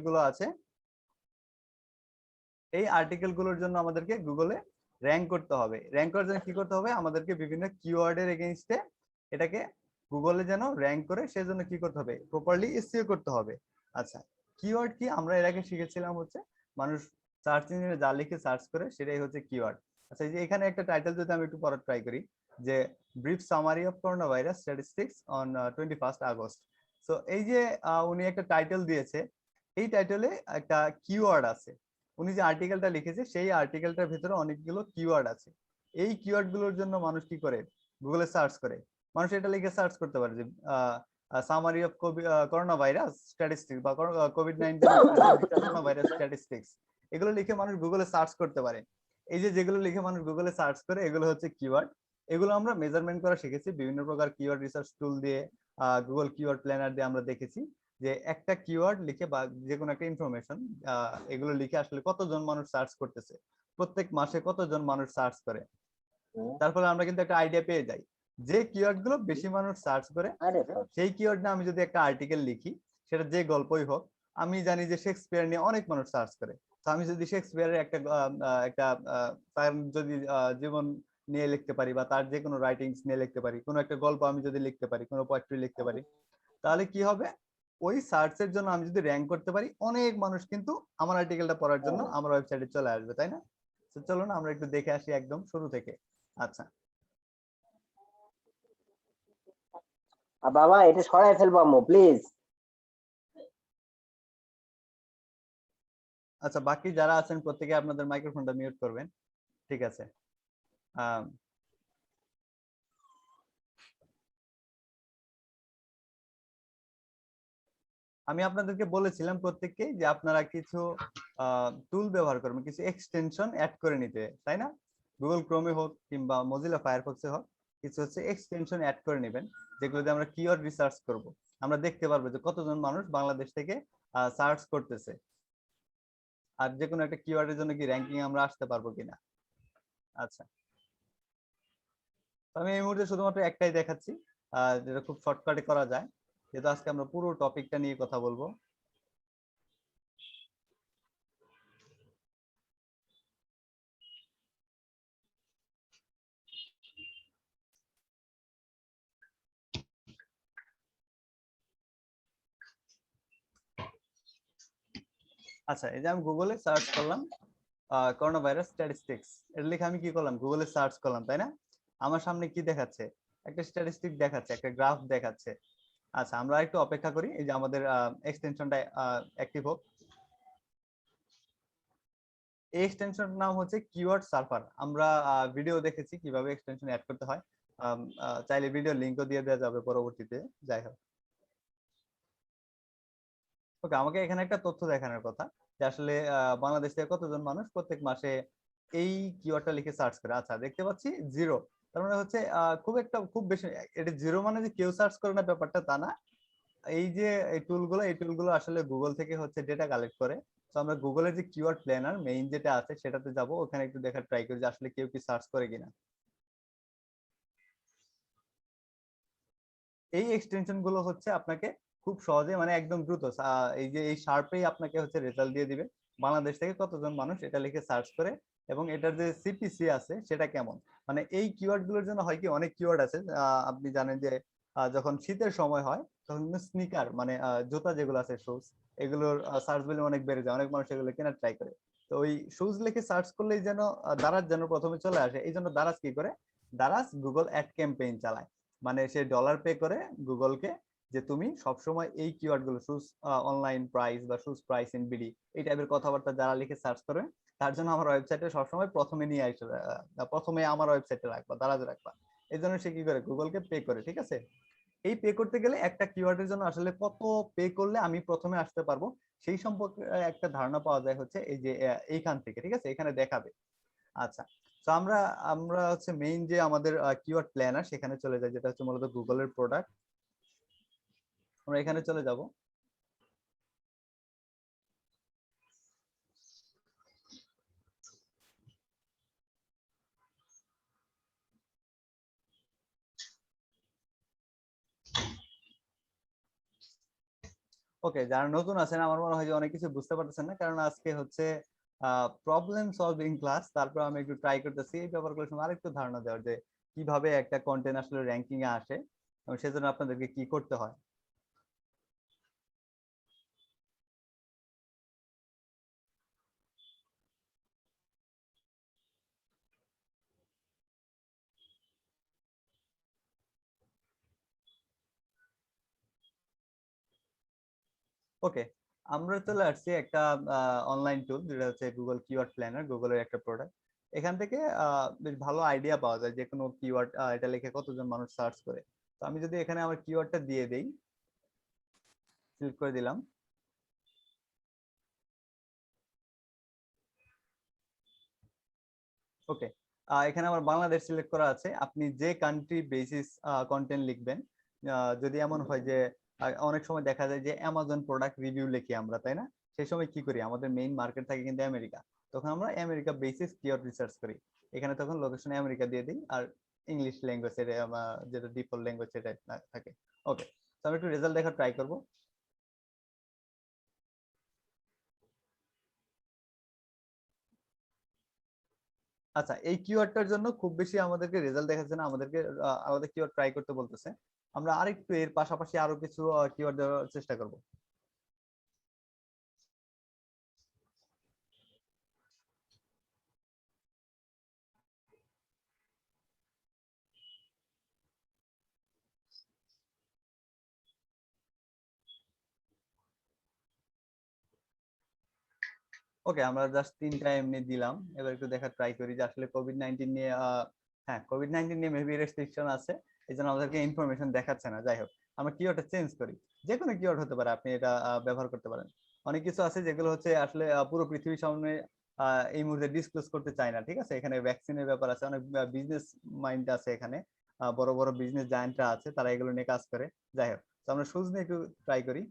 গুলো আছে, এই আর্টিকেল গুলোর জন্য আমাদেরকে গুগলে র্যাঙ্ক করতে হবে। র্যাঙ্ক করার জন্য কি করতে হবে, আমাদেরকে বিভিন্ন কিওয়ার্ডের এগেইনস্টে এটাকে গুগলে যেন র্যাঙ্ক করে সেজন্য কি করতে হবে, প্রপারলি এসইও করতে হবে। আচ্ছা, কিওয়ার্ড কি আমরা এর আগে শিখেছিলাম হচ্ছে মানুষ সার্চ ইঞ্জিনে যা লিখে সার্চ করে সেটাই হচ্ছে কিওয়ার্ড। আচ্ছা, এই যে এখানে একটা টাইটেল যদি আমি একটু পড়ার ট্রাই করি, যে brief summary of corona virus statistics on 21 August. So এই যে উনি একটা টাইটেল দিয়েছে, এই টাইটেলে একটা কিওয়ার্ড আছে। উনি যে আর্টিকেলটা লিখেছে সেই আর্টিকেলটার ভিতরে অনেকগুলো কিওয়ার্ড আছে। এই কিওয়ার্ড গুলোর জন্য মানুষ কি করে, গুগলে সার্চ করে। মানুষ এটা লিখে সার্চ করতে পারে যে summary of corona virus statistics বা কোভিড-19 করোনা ভাইরাস স্ট্যাটিস্টিক্স, এগুলো লিখে মানুষ গুগলে সার্চ করতে পারে। এই যে যেগুলো লিখে মানুষ গুগলে সার্চ করে এগুলো হচ্ছে কিওয়ার্ড। এগুলো আমরা মেজারমেন্ট করা শিখেছি বিভিন্ন প্রকার কিওয়ার্ড রিসার্চ টুল দিয়ে, গুগল কিওয়ার্ড প্ল্যানার দিয়ে আমরা দেখেছি যে একটা কিওয়ার্ড লিখে বা যে কোনো একটা ইনফরমেশন এগুলো লিখে আসলে কতজন মানুষ সার্চ করতেছে, প্রত্যেক মাসে কতজন মানুষ সার্চ করে। তার ফলে আমরা কিন্তু একটা আইডিয়া পেয়ে যাই যে কিওয়ার্ড গুলো বেশি মানুষ সার্চ করে সেই কিওয়ার্ড না আমি যদি একটা আর্টিকেল লিখি, সেটা যে গল্পই হোক, আমি জানি যে শেক্সপিয়ার নিয়ে অনেক মানুষ সার্চ করে। তো আমি যদি শেক্সপিয়ারের একটা তার যদি জীবন নিয়ে লিখতে পারি বা তার যে কোনো রাইটিংস নিয়ে লিখতে পারি, কোনো একটা গল্প আমি যদি লিখতে পারি, কোনো পোয়েট্রি লিখতে পারি, তাহলে কি হবে, ওই সার্চের জন্য আমি যদি র্যাঙ্ক করতে পারি, অনেক মানুষ কিন্তু আমার আর্টিকেলটা পড়ার জন্য আমার ওয়েবসাইটে চলে আসবে, তাই না? তো চলো না আমরা একটু দেখে আসি একদম শুরু থেকে। আচ্ছা বাবা এটা সরাই ফেলবো আম্মু প্লিজ। আচ্ছা, বাকি যারা আছেন প্রত্যেকে আপনাদের মাইক্রোফোনটা মিউট করবেন। ঠিক আছে। আমি আপনাদেরকে বলেছিলাম প্রত্যেককে যে আপনারা কিছু টুল ব্যবহার করবেন, কিছু এক্সটেনশন অ্যাড করে নিতে, তাই না? গুগল ক্রোমে হোক কিংবা মজিলা ফায়ারফক্সে হোক, কিছু হচ্ছে এক্সটেনশন অ্যাড করে নেবেন যেগুলো দিয়ে আমরা কিওয়ার্ড রিসার্চ করব। আমরা দেখতে পারবো যে কতজন মানুষ বাংলাদেশ থেকে সার্চ করতেছে, আর যে কোনো একটা কিওয়ার্ডের জন্য কি র্যাঙ্কিং আমরা আসতে পারবো কিনা। আচ্ছা, আমি এই মুহূর্তে শুধুমাত্র একটাই দেখাচ্ছি যেটা খুব শর্টকাটে করা যায়, যেহেতু আজকে আমরা পুরো টপিকটা নিয়ে কথা বলবো। আচ্ছা, এই যে আমি গুগলে সার্চ করলাম করোনা ভাইরাস স্ট্যাটিস্টিক্স, এটা লিখে আমি কি করলাম, গুগলে সার্চ করলাম, তাই না? আমার সামনে কি দেখাচ্ছে, একটা স্ট্যাটিস্টিক দেখাচ্ছে, একটা গ্রাফ দেখাচ্ছে। আচ্ছা, আমরা একটু অপেক্ষা করি, এই যে আমাদের এক্সটেনশনটা অ্যাক্টিভ হোক। এই এক্সটেনশনটার নাম হচ্ছে কিওয়ার্ড সার্ভার। আমরা ভিডিও দেখেছি কিভাবে এক্সটেনশন অ্যাড করতে হয়, চাইলে ভিডিও লিংকও দিয়ে দেওয়া যাবে পরবর্তীতে। যাই হোক, ওকে, আমাকে এখানে একটা তথ্য দেখানোর কথা যে আসলে বাংলাদেশ থেকে কতজন মানুষ প্রত্যেক মাসে এই কিওয়ার্ডটা লিখে সার্চ করে। আচ্ছা, দেখতে পাচ্ছি জিরো। তার মানে হচ্ছে খুব বেশি, এটা জিরো মানে যে কেউ সার্চ করে না ব্যাপারটা তা না। এই যে এই টুলগুলো আসলে গুগল থেকে হচ্ছে ডেটা কালেক্ট করে। তো আমরা গুগলের যে কিওয়ার্ড প্ল্যানার মেইন যেটা আছে সেটাতে যাব, ওখানে একটু দেখার ট্রাই করি যে আসলে কেউ কি সার্চ করে কিনা। এই এক্সটেনশন গুলো হচ্ছে আপনাকে খুব সহজে মানে একদম দ্রুত এই যে এই শার্পেই আপনাকে হচ্ছে রেজাল্ট দিয়ে দিবে বাংলাদেশ থেকে কতজন মানুষ এটা লিখে সার্চ করে, এবং এটার যে সিপিসি আছে সেটা কেমন। মানে এই কিওয়ার্ড গুলোর জন্য হয় কি, অনেক কিওয়ার্ড আছে, আপনি জানেন যে যখন শীতের সময় হয় তখন স্নিকার মানে জুতা যেগুলো আছে শুজ, এগুলোর সার্চ ভ্যালু অনেক বেড়ে যায়, অনেক মানুষ এগুলো কেনার ট্রাই করে। তো ওই শুজ লিখে সার্চ করলেই যেন দারাজ যেন প্রথমে চলে আসে, এই জন্য দারাজ কি করে, দারাজ গুগল অ্যাড ক্যাম্পেইন চালায়। মানে সে ডলার পে করে গুগলকে যে তুমি সবসময় এই কিওয়ার্ড গুলো শুজ অনলাইন প্রাইস বা শুজ প্রাইস ইন বিডি এই টাইপের কথাবার্তা যারা লিখে সার্চ করে, তার জন্য আমার ওয়েবসাইটে সবসময় প্রথমে নিয়ে আসবে, প্রথমে আমার ওয়েবসাইটে রাখবা, দারাজ রাখবা। এই জন্য সে কি করে, গুগলকে পে করে। ঠিক আছে, এই পে করতে গেলে একটা কিওয়ার্ডের জন্য আসলে কত পে করলে আমি প্রথমে আসতে পারবো সেই সম্পর্কে একটা ধারণা পাওয়া যায় হচ্ছে এই যে এইখান থেকে। ঠিক আছে, এখানে দেখাবে। আচ্ছা, তো আমরা আমরা হচ্ছে মেইন যে আমাদের কিওয়ার্ড প্ল্যানার সেখানে চলে যাই, যেটা হচ্ছে মূলত গুগলের প্রোডাক্ট। আমরা এখানে চলে যাব। ওকে, যারা নতুন আছেন আমার মনে হয় যে অনেক কিছু বুঝতে পারতেছেন না, কারণ আজকে হচ্ছে প্রবলেম সলভিং ক্লাস। তারপর আমি একটু ট্রাই করতেছি এই ব্যাপারগুলো সময় আরেকটু ধারণা দেওয়ার যে কিভাবে একটা কন্টেন্ট আসলে র্যাঙ্কিং এ আসে এবং সেজন্য আপনাদেরকে কি করতে হয়। ওকে, আমরা চলে আসছি একটা অনলাইন টুল যেটা হচ্ছে গুগল কিওয়ার্ড প্ল্যানার, গুগলের একটা প্রোডাক্ট। এখান থেকে বেশ ভালো আইডিয়া পাওয়া যায় যে কোনো কিওয়ার্ড এটা লিখে কতজন মানুষ সার্চ করে। তো আমি যদি এখানে আমার কিওয়ার্ডটা দিয়ে দেই, সিলেক্ট করে দিলাম। ওকে, এখানে আমার বাংলাদেশ সিলেক্ট করা আছে। আপনি যে কান্ট্রি বেসিস কন্টেন্ট লিখবেন, যদি এমন হয় যে অনেক সময় দেখা যায় যে অ্যামাজন প্রোডাক্ট রিভিউ লিখি আমরা, তাই না? সেই সময় কি করি, আমাদের মেইন মার্কেট থাকে কিন্তু আমেরিকা। তখন আমরা আমেরিকা বেসিস কিওয়ার্ড রিসার্চ করি। এখানে তখন লোকেশন আমেরিকা দিয়ে দিই, আর ইংলিশ ল্যাঙ্গুয়েজ যেটা ডিফল্ট ল্যাঙ্গুয়েজ সেটা থাকে। ওকে, তো আমি একটু রেজাল্ট দেখা ট্রাই করব। আচ্ছা, এই কিওয়ার্ডটার জন্য খুব বেশি আমাদেরকে রেজাল্ট দেখাচ্ছে না, আমাদেরকে আলাদা কিওয়ার্ড ট্রাই করতে বলতেছে। আমরা আরেকটু এর পাশাপাশি আরো কিছু কিওয়ার্ড দেওয়ার চেষ্টা করব। ওকে, আমরা জাস্ট 3টা এমনি দিলাম। এবার একটু দেখা ট্রাই করি যে আসলে কোভিড-19 নিয়ে হ্যাঁ, কোভিড-19 নিয়ে মেবি রেস্ট্রিকশন আছে, এই জন্য আমাদেরকে ইনফরমেশন দেখাচ্ছে না। যাই হোক, আমরা কিওয়ার্ডটা চেঞ্জ করি। যে কোনো কিওয়ার্ড হতে পারে, আপনি এটা ব্যবহার করতে পারেন। অনেক কিছু আছে যেগুলো হচ্ছে আসলে পুরো পৃথিবীর সামনে এই মুহূর্তে ডিসক্লোজ করতে চায় না, ঠিক আছে? এখানে ভ্যাকসিনের ব্যাপার আছে, অনেক বিজনেস মাইন্ড আছে এখানে, বড় বড় বিজনেস জায়ান্টরা আছে, তারা এগুলো নিয়ে কাজ করে। যাই হোক, তো আমরা শুজ নিয়ে একটু ট্রাই করি।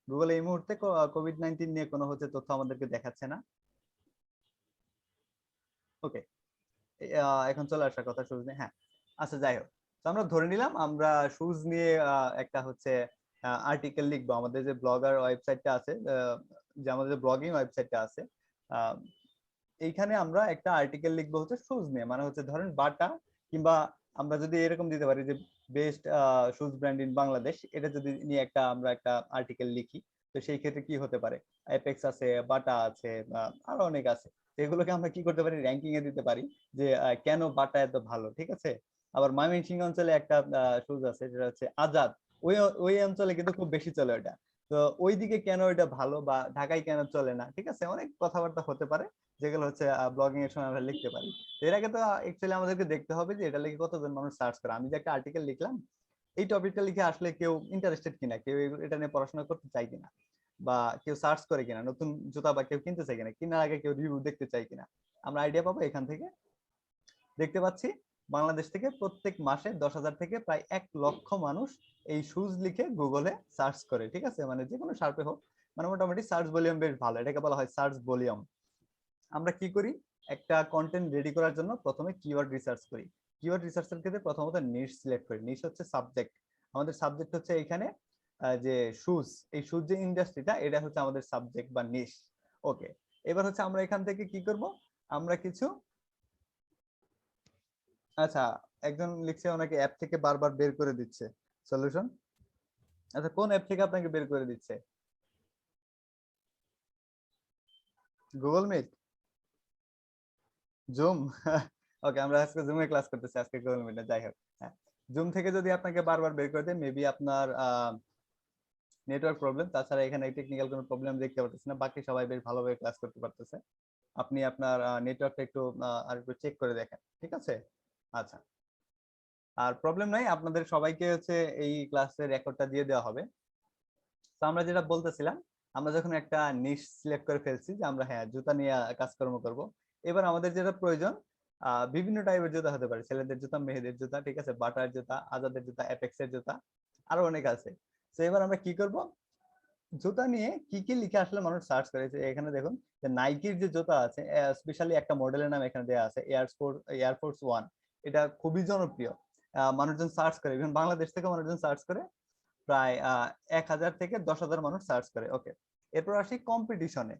গুগল এই মুহূর্তে কোভিড-19 নিয়ে কোনো হচ্ছে তথ্য আমাদেরকে দেখাচ্ছে না। ওকে, এখন চলে আসার কথা শুজ নিয়ে। হ্যাঁ, আচ্ছা যাই হোক, তো আমরা ধরে নিলাম আমরা শুজ নিয়ে একটা হচ্ছে আর্টিকেল লিখবো। আমাদের যে ব্লগার ওয়েবসাইটটা আছে, যে আমাদের ব্লগিং ওয়েবসাইটটা আছে, আহ, এইখানে আমরা একটা আর্টিকেল লিখবো হচ্ছে শুজ নিয়ে, মানে হচ্ছে ধরেন বাটা, কিংবা আমরা যদি এরকম দিতে পারি যে best shoes brand in Bangladesh, এটা যদি নিয়ে আমরা একটা আর্টিকেল লিখি, তো সেই ক্ষেত্রে কি হতে পারে, অ্যাপেক্স আছে, বাটা আছে, আরো অনেক আছে। তো এগুলোকে আমরা কি করতে পারি, র্যাঙ্কিং এ দিতে পারি যে কেন বাটা এত ভালো, ঠিক আছে? আবার ময়মনসিংহ অঞ্চলে একটা শুজ আছে যেটা হচ্ছে আজাদ, ওই ওই অঞ্চলে কিন্তু খুব বেশি চলে ওটা। তো ওইদিকে কেন এটা ভালো, বা ঢাকায় কেন চলে না, ঠিক আছে? অনেক কথাবার্তা হতে পারে যেগুলো হচ্ছে ব্লগিং এর সময় আমরা লিখতে পারি। তো এর আগে তো অ্যাকচুয়ালি আমাদেরকে দেখতে হবে যে এটা লিখে কতজন মানুষ সার্চ করে। আমি যে একটা আর্টিকেল লিখলাম, এই টপিকটা লিখে আসলে কেউ ইন্টারেস্টেড কিনা, কেউ এটা নিয়ে পড়াশোনা করতে চায় কিনা, বা কেউ সার্চ করে কিনা, নতুন জুতা বা কেউ কিনতে চায় কিনা, কেনার আগে কেউ রিভিউ দেখতে চায় কিনা, আমরা আইডিয়া পাবো এখান থেকে। দেখতে পাচ্ছি বাংলাদেশ থেকে প্রত্যেক মাসে 10,000 থেকে প্রায় 1 লক্ষ মানুষ এই শুজ লিখে গুগলে সার্চ করে, ঠিক আছে? মানে যে কোনো সার্চে হোক, মানে মোটামুটি সার্চ ভলিউম বেশ ভালো, এটাকে বলা হয় সার্চ ভলিউম। আমরা কি করি, একটা কন্টেন্ট রেডি করার জন্য প্রথমে কিওয়ার্ড রিসার্চ করি। কিওয়ার্ড রিসার্চের ক্ষেত্রে প্রথমত নিশ সিলেক্ট করি। নিশ হচ্ছে সাবজেক্ট, আমাদের সাবজেক্ট হচ্ছে এখানে যে শুজ, এই শুজ যে ইন্ডাস্ট্রিটা, এটা হচ্ছে আমাদের সাবজেক্ট বা নিশ। ওকে, এবার হচ্ছে আমরা এখান থেকে কি করব, আমরা কিছু, আচ্ছা, একজন লিখছে ওনাকে অ্যাপ থেকে বারবার বের করে দিচ্ছে সলিউশন। আচ্ছা, কোন অ্যাপ থেকে আপনাকে বের করে দিচ্ছে? Google meet, zoom? ওকে, আমরা আজকে জুমে ক্লাস করতেছি, আজকে গুগল মিটে। যাই হোক, হ্যাঁ, জুম থেকে যদি আপনাকে বারবার বের করে দেয়, মেবি আপনার নেটওয়ার্ক প্রবলেম। তাছাড়া এখানে টেকনিক্যাল কোনো প্রবলেম দেখতে পাচ্ছি না, বাকি সবাই বেশ ভালোভাবে ক্লাস করতে পারতেছে। আপনি আপনার নেটওয়ার্কটা একটু আর একটু চেক করে দেখেন, ঠিক আছে? আচ্ছা, আর প্রবলেম নাই, আপনাদের সবাইকে হচ্ছে এই ক্লাসের রেকর্ডটা দিয়ে দেওয়া হবে। তো আমরা যেটা বলতেছিলাম, আমরা যখন একটা নিশ সিলেক্ট করে ফেলছি যে আমরা হ্যাঁ জুতা নিয়ে কাজকর্ম করব, এবার আমাদের যেটা প্রয়োজন, বিভিন্ন টাইপের জুতা হতে পারে, ছেলেদের জুতা, মেয়েদের জুতা, ঠিক আছে, বাটার জুতা, আজাদের জুতা, অ্যাপেক্স এর জুতা, আরো অনেক আছে। তো এবার আমরা কি করব, জুতা নিয়ে কি কি লিখে আসলে মানুষ সার্চ করেছে। এখানে দেখুন যে নাইকির যে জুতা আছে, স্পেশালি একটা মডেলের নাম এখানে দেওয়া আছে, এয়ারফোর্স ওয়ান। এটা খুবই জনপ্রিয়, মানুষজন সার্চ করে, ইভেন বাংলাদেশ থেকে মানুষজন সার্চ করে। প্রায় 1000 থেকে 10,000 মানুষ সার্চ করে। ওকে, এরপর আসি কম্পিটিশনে।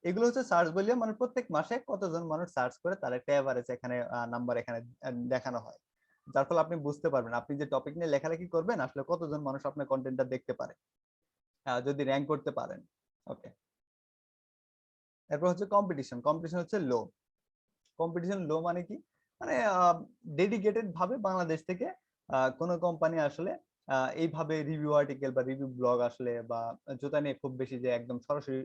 এগুলো হচ্ছে সার্চ ভলিউম, মানে প্রত্যেক মাসে কতজন মানুষ সার্চ করে তার একটা এভারেজ এখানে নাম্বার এখানে দেখানো হয়। যার ফলে আপনি বুঝতে পারবেন আপনি যে টপিক নিয়ে লেখালেখি করবেন আসলে কতজন মানুষ আপনার কন্টেন্টটা দেখতে পারে, যদি র্যাঙ্ক করতে পারেন। ওকে, এরপর হচ্ছে কম্পিটিশন। কম্পিটিশন হচ্ছে লো। কম্পিটিশন লো মানে কি, মানে ডেডিকেটেড ভাবে বাংলাদেশ থেকে কোনো কোম্পানি আসলে এইভাবে রিভিউ আর্টিকেল বা রিভিউ ব্লগ আসলে বা জুতা নিয়ে খুব বেশি যে একদম সরাসরি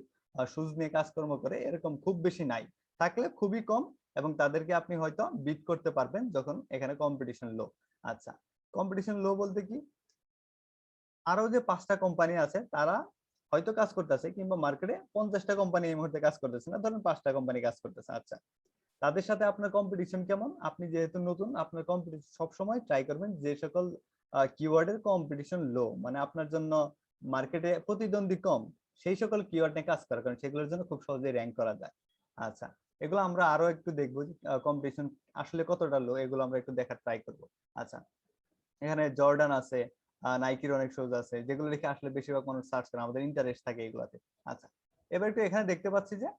শুজ নিয়ে কাজকর্ম করে এরকম খুব বেশি নাই, থাকলে খুবই কম, এবং তাদেরকে আপনি হয়তো বিট করতে পারবেন যখন এখানে কম্পিটিশন লো। আচ্ছা, কম্পিটিশন লো বলতে কি, আরো যে 5টা কোম্পানি আছে তারা হয়তো কাজ করতেছে, কিংবা মার্কেটে 50টা কোম্পানি এই মুহূর্তে কাজ করতেছে না, ধরুন 5টা কোম্পানি কাজ করতেছে। আচ্ছা, তাদের সাথে আপনার কম্পিটিশন কেমন, আপনি যেহেতু নতুন আপনার কম্পিটিশন সবসময় ট্রাই করবেন যে সকল কিওয়ার্ডের কম্পিটিশন লো, মানে আপনার জন্য মার্কেটে প্রতিদ্বন্দ্বী কম, সেই সকল কিওয়ার্ড নিয়ে কাজ করা, কারণ সেগুলোর জন্য খুব সহজেই র্যাঙ্ক করা যায়। আচ্ছা, এগুলো আমরা আরো একটু দেখবো কম্পিটিশন আসলে কতটা লো, এগুলো আমরা একটু দেখার ট্রাই করব। আচ্ছা, এখানে জর্ডান আছে, নাইকির অনেক শুজ আছে যেগুলো দেখে আসলে বেশিরভাগ মানুষ সার্চ করে, আমাদের ইন্টারেস্ট থাকে এগুলাতে। আচ্ছা, এবার একটু এখানে দেখতে পাচ্ছি যে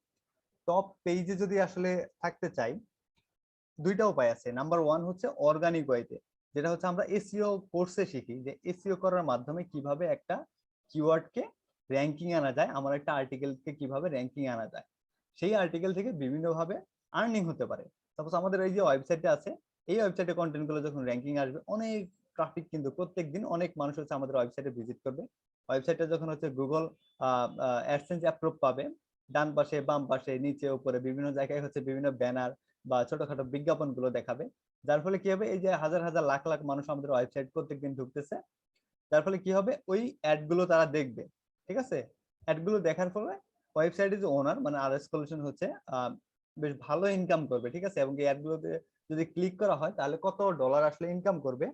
টপ পেজে যদি আসলে থাকতে চাই, দুইটা উপায় আছে। নাম্বার ওয়ান হচ্ছে অর্গানিক ওয়েতে, যেটা হচ্ছে আমরা এসইও কোর্সে শিখি, যে এসইও করার মাধ্যমে কিভাবে একটা কিওয়ার্ডকে র্যাঙ্কিং আনা যায়, আমার একটা আর্টিকেলকে কিভাবে র্যাঙ্কিং আনা যায়, সেই আর্টিকেল থেকে বিভিন্নভাবে আর্নিং হতে পারে। সাপোজ আমাদের এই যে ওয়েবসাইটে আছে, এই ওয়েবসাইটে কন্টেন্ট গুলো যখন র্যাঙ্কিং আসবে, অনেক ট্রাফিক, কিন্তু প্রত্যেক দিন অনেক মানুষ হচ্ছে আমাদের ওয়েবসাইটে ভিজিট করবে। ওয়েবসাইটে যখন হচ্ছে গুগল অ্যাডসেন্স অ্যাপ্রুভ পাবে, ডান পাশে বাম পাশে নিচে উপরে বিভিন্ন জায়গায় হচ্ছে বিভিন্ন ব্যানার বা ছোটখাটো বিজ্ঞাপন গুলো দেখাবে, যার ফলে কি হবে, এই যে হাজার হাজার লাখ লাখ মানুষ আমাদের ওয়েবসাইট প্রত্যেকদিন ঢুকতেছে, যার ফলে কি হবে, ওই অ্যাড গুলো তারা দেখবে। ঠিক আছে, অ্যাড গুলো দেখার ফলে ওয়েবসাইটের যে ওনার মানে আরএস সলিউশন হচ্ছে বেশ ভালো ইনকাম করবে। ঠিক আছে, এবং এই অ্যাড গুলোতে যদি ক্লিক করা হয় তাহলে কত ডলার আসলে ইনকাম করবে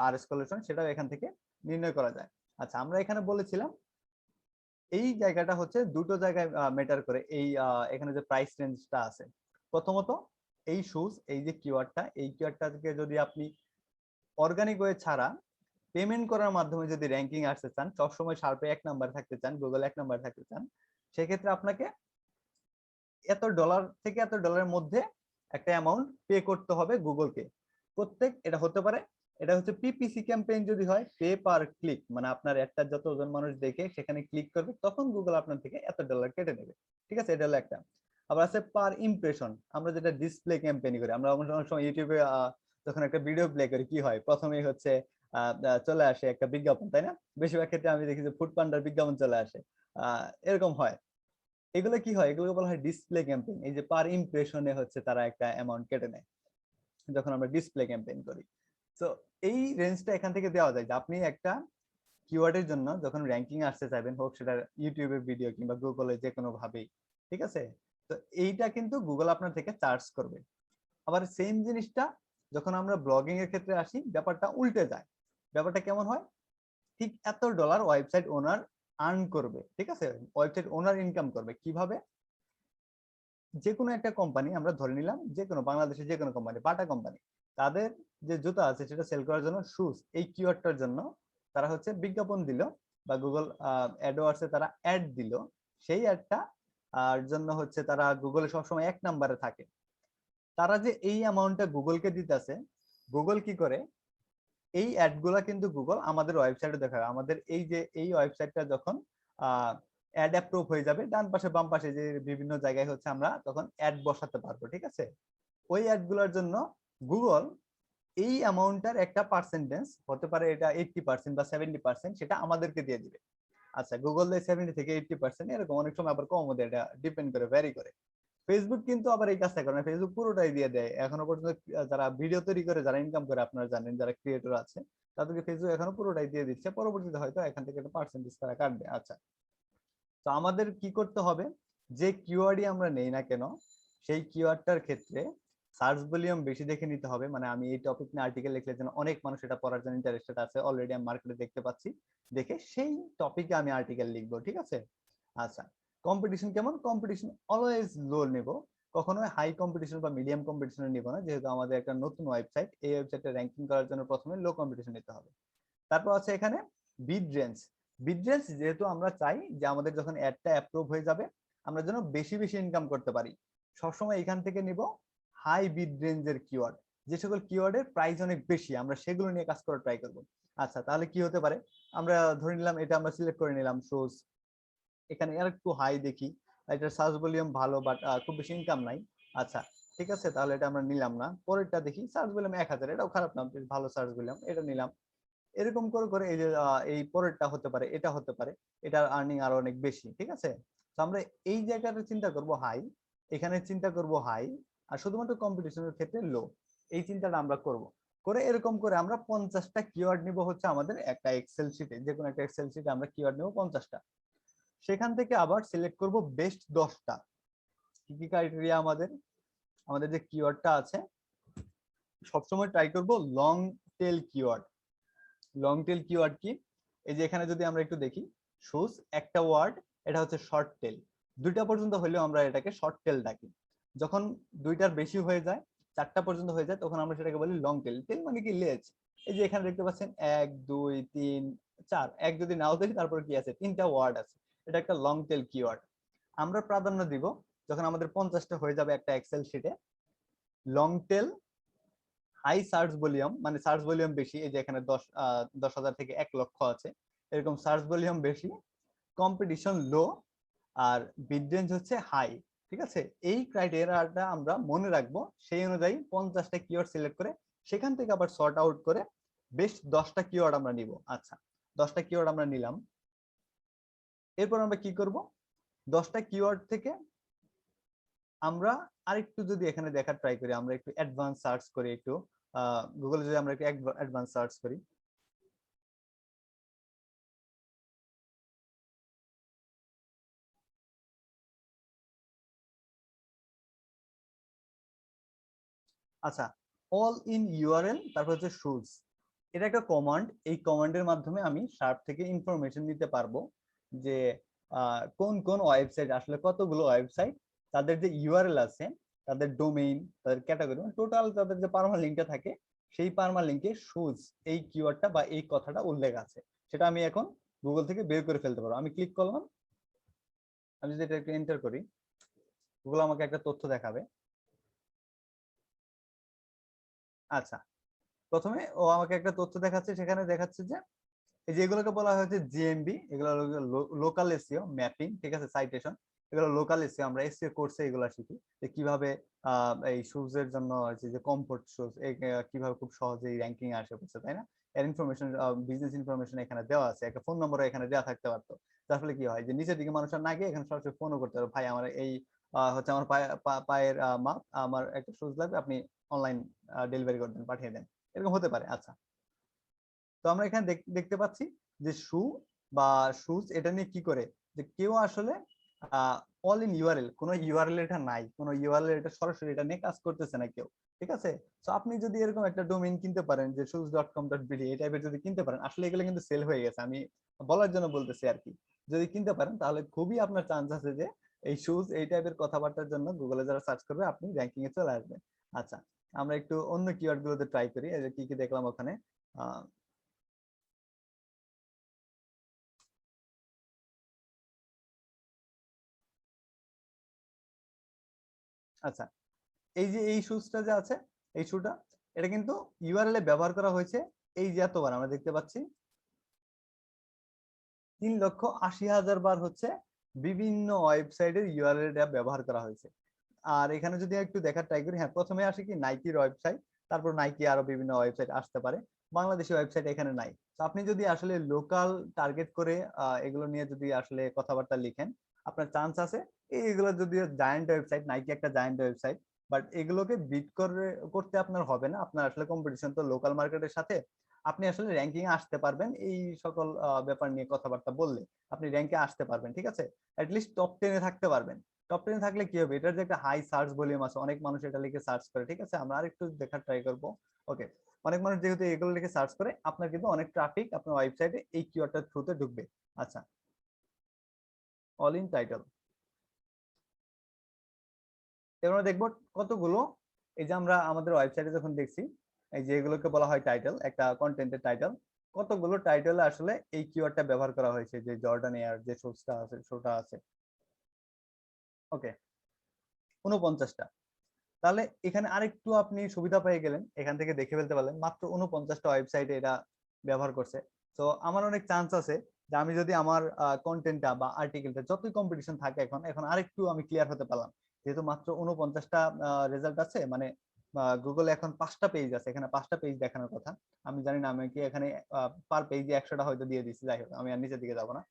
আরএস সলিউশন, সেটাও এখান থেকে নির্ণয় করা যায়। আচ্ছা, আমরা এখানে বলেছিলাম এই জায়গাটা হচ্ছে দুটো জায়গায় ম্যাটার করে, এই এখানে যে প্রাইস রেঞ্জটা আছে। প্রথমত এই শুজ, এই যে কিওয়ার্ডটা, এই কিওয়ার্ডটাকে যদি আপনি অর্গানিক ওয়ে ছাড়া পেমেন্ট করার মাধ্যমে যদি র্যাঙ্কিং আসতে চান, সবসময় শার্পে 1 নাম্বার থাকতে চান, গুগল 1 নাম্বার থাকতে চান, সেক্ষেত্রে আপনাকে এত ডলার থেকে এত ডলারের মধ্যে একটা অ্যামাউন্ট পে করতে হবে গুগলকে। প্রত্যেক, এটা হতে পারে, এটা হচ্ছে পিপিসি ক্যাম্পেইন যদি হয়, পে পার ক্লিক, মানে আপনার একটা যতজন মানুষ দেখে সেখানে ক্লিক করবে তখন গুগল আপনার থেকে এত ডলার কেটে নেবে। ঠিক আছে, এটা হলো একটা। আবার আছে পার ইমপ্রেশন, আমরা যেটা ডিসপ্লে ক্যাম্পেইন করি, আমরা অনেক সময় ইউটিউবে যখন একটা ভিডিও প্লে করি কি হয়, প্রথমেই হচ্ছে চলে আসে একটা বিজ্ঞাপন, তাই না? বেশিরভাগ ক্ষেত্রে আমি দেখি যে ফুড পান্ডার বিজ্ঞাপন চলে আসে, এরকম হয়। এগুলো কি হয়, এগুলো বলা হয় ডিসপ্লে ক্যাম্পেইন। এই যে পার ইমপ্রেশনে হচ্ছে তারা একটা অ্যামাউন্ট কেটে নেয় যখন আমরা ডিসপ্লে ক্যাম্পেইন করি। তো এই রেঞ্জটা এখান থেকে দেওয়া যায় যে আপনি একটা কিওয়ার্ডের জন্য যখন র্যাঙ্কিং আসতে চাইবেন, হোক সেটা ইউটিউবের ভিডিও কিংবা গুগলে যে কোনো ভাবেই, ঠিক আছে, তো এইটা কিন্তু গুগল আপনার থেকে চার্জ করবে। আবার সেম জিনিসটা যখন আমরা ব্লগিং এর ক্ষেত্রে আসি, ব্যাপারটা উল্টে যায়। ব্যাপারটা কেমন হয়, ঠিক এত ডলার ওয়েবসাইট ওনার আর্ন করবে। ঠিক আছে, ওয়েবসাইট ওনার ইনকাম করবে কিভাবে, যে কোনো একটা কোম্পানি আমরা ধরে নিলাম, যে কোনো বাংলাদেশের যে কোনো কোম্পানি, বাটা কোম্পানি, তাদের যে জুতা আছে সেটা সেল করার জন্য, শুজ এই কিওয়ার্ডটার জন্য তারা হচ্ছে বিজ্ঞাপন দিল, বা গুগল অ্যাডওয়ার্ডসে তারা অ্যাড দিল, সেই অ্যাডটা আর জন্য হচ্ছে তারা গুগলে সবসময় 1 নম্বরে থাকে। তারা যে এই অ্যামাউন্টটা গুগলকে দিতেছে, গুগল কি করে, এই অ্যাড গুলা কিন্তু গুগল আমাদের ওয়েবসাইটে দেখাবে। আমাদের এই যে এই ওয়েবসাইটটা যখন অ্যাড অ্যাপ্রুভ হয়ে যাবে, ডান পাশে বাম পাশে যে বিভিন্ন জায়গায় হচ্ছে আমরা তখন অ্যাড বসাতে পারবো। ঠিক আছে, ওই অ্যাড গুলোর জন্য গুগল এই অ্যামাউন্টটার একটা পার্সেন্টেজ, হতে পারে এটা 80% বা 70%, সেটা আমাদেরকে দিয়ে দিবে। আচ্ছা, গুগল দেয় 70 থেকে 80%, এরকম অনেক সময় আবার কম দেয়, এটা ডিপেন্ড করে, ভ্যারি করে। ফেসবুক কিন্তু আবার এই কাজটা করে না, ফেসবুক পুরোটাই দিয়ে দেয় এখনো পর্যন্ত। যারা ভিডিও তৈরি করে, যারা ইনকাম করে, আপনারা জানেন যারা ক্রিয়েটর আছে, তাদেরকে ফেসবুক এখনো পুরোটাই দিয়ে দিচ্ছে, পরবর্তীতে হয়তো এখান থেকে একটা পার্সেন্টেজ তারা কাটবে। আচ্ছা, তো আমাদের কি করতে হবে, যে কিওয়ার্ডই আমরা নেই না কেন, সেই কিওয়ার্ডটার ক্ষেত্রে সার্চ ভলিউম বেশি দেখে নিতে হবে। মানে আমি এই টপিক নিয়ে আর্টিকেল লিখলে যেন অনেক মানুষ এটা পড়ার জন্য ইন্টারেস্টেড আছে, অলরেডি আমি মার্কেটে দেখতে পাচ্ছি, দেখে সেই টপিকে আমি আর্টিকেল লিখবো। ঠিক আছে, আচ্ছা, কম্পিটিশন কেমন, কম্পিটিশন অলওয়েজ লো নেব, কখনো হাই কম্পিটিশন বা মিডিয়াম কম্পিটিশনে নিব না, যেহেতু আমাদের একটা নতুন ওয়েবসাইট, এই ওয়েবসাইটে র্যাঙ্কিং করার জন্য প্রথমে লো কম্পিটিশন নিতে হবে। তারপর আছে এখানে বিড রেঞ্জ। বিড রেঞ্জ যেহেতু আমরা চাই যে আমাদের যখন অ্যাডটা অ্যাপ্রুভ হয়ে যাবে আমরা যেন বেশি বেশি ইনকাম করতে পারি, সবসময় এখান থেকে নিব হাই বিড রেঞ্জের কিওয়ার্ড। যে সকল কিওয়ার্ডের প্রাইস অনেক বেশি আমরা সেগুলো নিয়ে কাজ করার ট্রাই করব। আচ্ছা তাহলে কি হতে পারে, আমরা ধরে নিলাম এটা আমরা সিলেক্ট করে নিলাম শোজ, এখানে আর একটু হাই দেখি, এটা সার্চ ভলিউম ভালো বাট খুব বেশি ইনকাম নাই। আচ্ছা ঠিক আছে, তাহলে এটা আমরা নিলাম না। পরেরটা দেখি, সার্চ ভলিউম 1000, এটাও খারাপ না, বেশ ভালো সার্চ ভলিউম, এটা নিলাম। এরকম করে করে এই যে এই পরেরটা হতে পারে, এটা হতে পারে, এটার আর্নিং আরো অনেক বেশি। ঠিক আছে, তো আমরা এই জায়গাটা চিন্তা করব হাই, এখানে চিন্তা করব হাই, আর শুধুমাত্র কম্পিটিশনের ক্ষেত্রে লো। এই চিন্তাটা আমরা করব, করে এরকম করে আমরা 50টা কিওয়ার্ড নিব হচ্ছে আমাদের একটা এক্সেল শিটে, যে কোনো একটা এক্সেল শিটে আমরা কিওয়ার্ড নিব 50টা। সেখান থেকে আবার সিলেক্ট করব বেস্ট 10টা। কি কি ক্রাইটেরিয়া আমাদের, আমাদের যে কিওয়ার্ডটা আছে সবসময় ট্রাই করব long tail keyword. Long tail keyword কি, এই যে এখানে যদি আমরা একটু দেখি, শুজ একটা ওয়ার্ড, এটা হচ্ছে শর্ট টেল, 2টা পর্যন্ত হলেও আমরা এটাকে শর্ট টেল ডাকি। যখন 2টার বেশি হয়ে যায়, 4টা পর্যন্ত হয়ে যায়, তখন আমরা সেটাকে বলি লং টেল। টেল মানে কি লেজ। এই যে এখানে দেখতে পাচ্ছেন 1 2 3 4, এক যদি নাও দেখি তারপরে কি আছে, 3টা ওয়ার্ড আছে, এটা একটা লং টেল কিওয়ার্ড। আমরা প্রাধান্য দিব যখন আমাদের 50টা হয়ে যাবে একটা এক্সেল শিটে, long tail, high search volume, মানে সার্চ ভলিউম বেশি, এই যে এখানে 10,000 থেকে 1 লক্ষ আছে, এরকম সার্চ ভলিউম বেশি, কম্পিটিশন লো, আর বিড রেঞ্জ হচ্ছে হাই। ঠিক আছে, এই ক্রাইটেরিয়াটা আমরা মনে রাখবো, সেই অনুযায়ী 50টা কিওয়ার্ড সিলেক্ট করে সেখান থেকে আবার সর্ট আউট করে বেস্ট 10টা কিওয়ার্ড আমরা নিব। আচ্ছা 10টা কিওয়ার্ড আমরা নিলাম, এরপর আমরা কি করব, 10টা কিওয়ার্ড থেকে আমরা আরেকটু যদি এখানে দেখার ট্রাই করি, আমরা একটু অ্যাডভান্স সার্চ করি, একটু গুগলে যদি আমরা একটু অ্যাডভান্স সার্চ করি, আচ্ছা অল ইন ইউআরএল, তারপর হচ্ছে শুজ, এটা একটা কমান্ড। এই কমান্ডের মাধ্যমে আমি শার্প থেকে ইনফরমেশন নিতে পারবো যে কোন কোন ওয়েবসাইট, আসলে কতগুলো ওয়েবসাইট, তাদের যে ইউআরএল আছে, তাদের ডোমেইন, তাদের ক্যাটাগরি, টোটাল তাদের যে পারমা লিঙ্কটা থাকে, সেই পারমা লিঙ্কে শুজ এই কিওয়ার্ডটা বা এই কথাটা উল্লেখ আছে, সেটা আমি এখন গুগল থেকে বের করে ফেলতে পারবো। আমি ক্লিক করলাম, আমি যদি এটা একটু এন্টার করি, গুগল আমাকে একটা তথ্য দেখাবে। আচ্ছা প্রথমে ও আমাকে একটা তথ্য দেখাচ্ছে, সেখানে দেখাচ্ছে যে এই যেগুলোকে বলা হয়েছে জিএমবি, এগুলো লোকাল এসইও ম্যাপিং, ঠিক আছে, সাইটেশন, এগুলো লোকাল এসইও, আমরা এসইও কোর্সে এগুলো শিখি যে কিভাবে এই শুজ এর জন্য যে কমফোর্ট শুজ কিভাবে খুব সহজেই র্যাঙ্কিং আসে পড়ছে, তাই না? এর ইনফরমেশন, বিজনেস ইনফরমেশন এখানে দেওয়া আছে, একটা ফোন নম্বর এখানে দেওয়া থাকতে পারতো, তার ফলে কি হয় যে নিচের দিকে মানুষ আর না গিয়ে এখানে সরাসরি ফোনও করতে পারে, ভাই আমার এই হচ্ছে আমার পায়ের মাপ, আমার একটা শুজ লাগবে, আপনি অনলাইন ডেলিভারি করে দেন, পাঠিয়ে দেন, এরকম হতে পারে। আচ্ছা তো আমরা এখানে দেখতে পাচ্ছি যে শু বা শুজ এটা নিয়ে কি করে, যে কেউ আসলে অল ইন ইউআরএল, কোনো ইউআরএল এটা নাই, কোনো ইউআরএল এটা সরাসরি এটা নিয়ে কাজ করতেছে না কেউ। ঠিক আছে, তো আপনি যদি এরকম একটা ডোমেইন কিনতে পারেন যে shoes.com.bd, এই টাইপের যদি কিনতে পারেন, আসলে এগুলো কিন্তু সেল হয়ে গেছে, আমি বলার জন্য বলতেছি আর কি। যদি কিনতে পারেন তাহলে খুবই আপনার চান্স আছে যে এই শুজ এই টাইপের কথাবার্তার জন্য গুগলে যারা সার্চ করবে আপনি র্যাঙ্কিং এ চলে আসবেন। আচ্ছা আমরা একটু অন্য কিওয়ার্ড গুলোতে ট্রাই করি, এই যে কি কি দেখলাম ওখানে। আচ্ছা এই যে এই শুজটা যে আছে, এই শুটা, এটা কিন্তু ইউআরএল এ ব্যবহার করা হয়েছে, এই যে এতবার আমরা দেখতে পাচ্ছি 3,80,000 বার হচ্ছে বিভিন্ন ওয়েবসাইটের ইউআরএল এটা ব্যবহার করা হয়েছে। আর এখানে যদি একটু দেখার ট্রাই করি, হ্যাঁ প্রথমে আসে কি নাইকির ওয়েবসাইট, তারপর নাইকি আরো বিভিন্ন ওয়েবসাইট আসতে পারে, বাংলাদেশি ওয়েবসাইট এখানে নাই। তো আপনি যদি আসলে লোকাল টার্গেট করে এগুলো নিয়ে যদি আসলে কথাবার্তা লিখেন, আপনার চান্স আছে এইগুলো যদি জায়ান্ট ওয়েবসাইট, নাইকি একটা জায়ান্ট ওয়েবসাইট, বাট এগুলোকে বিট করতে আপনার হবে না, আপনার আসলে কম্পিটিশন তো লোকাল মার্কেটের সাথে, আপনি আসলে র্যাঙ্কিং এ আসতে পারবেন এই সকল ব্যাপার নিয়ে কথাবার্তা বললে, আপনি র্যাঙ্কে আসতে পারবেন। ঠিক আছে, অ্যাটলিস্ট টপ 10 এ থাকতে পারবেন। টপ 10 এ থাকলে কি হবে, এটার যে একটা হাই সার্চ ভলিউম আছে, অনেক মানুষ এটা লিখে সার্চ করে। ঠিক আছে, আমরা আরেকটু দেখার ট্রাই করব। ওকে, অনেক মানুষ যেহেতু এগুলো লিখে সার্চ করে, আপনার কিন্তু অনেক ট্রাফিক আপনার ওয়েবসাইটে এই কিওয়ার্ডটার থ্রুতে ঢুকবে। আচ্ছা অল ইন টাইটেল, এবার আমরা দেখবো কতগুলো, এই যে আমরা আমাদের ওয়েবসাইটে যখন দেখছি, এই যে এগুলোকে বলা হয় টাইটেল, একটা কন্টেন্টের টাইটেল, কতগুলো টাইটেলে আসলে এই কিওয়ার্ডটা ব্যবহার করা হয়েছে, যে জর্ডান এয়ার যে শোটা আছে। ওকে, 49টা। তাহলে এখানে আরেকটু আপনি সুবিধা পেয়ে গেলেন, এখান থেকে দেখে ফেলতে পারলেন মাত্র 49টা ওয়েবসাইটে এটা ব্যবহার করছে। তো আমার অনেক চান্স আছে যে আমি যদি আমার কন্টেন্টটা বা আর্টিকেলটা, যতই কম্পিটিশন থাকে এখন এখন আরেকটু আমি ক্লিয়ার হতে পারলাম, যেহেতু মাত্র 49টা রেজাল্ট আছে। মানে গুগলে এখন 5টা পেজ আছে, এখানে 5টা পেজ দেখানোর কথা। আমি জানি না আমি কি এখানে পার পেজে 100টা হয়তো দিয়ে দিচ্ছি, যাই হোক আমি আর নিচের দিকে যাবো না।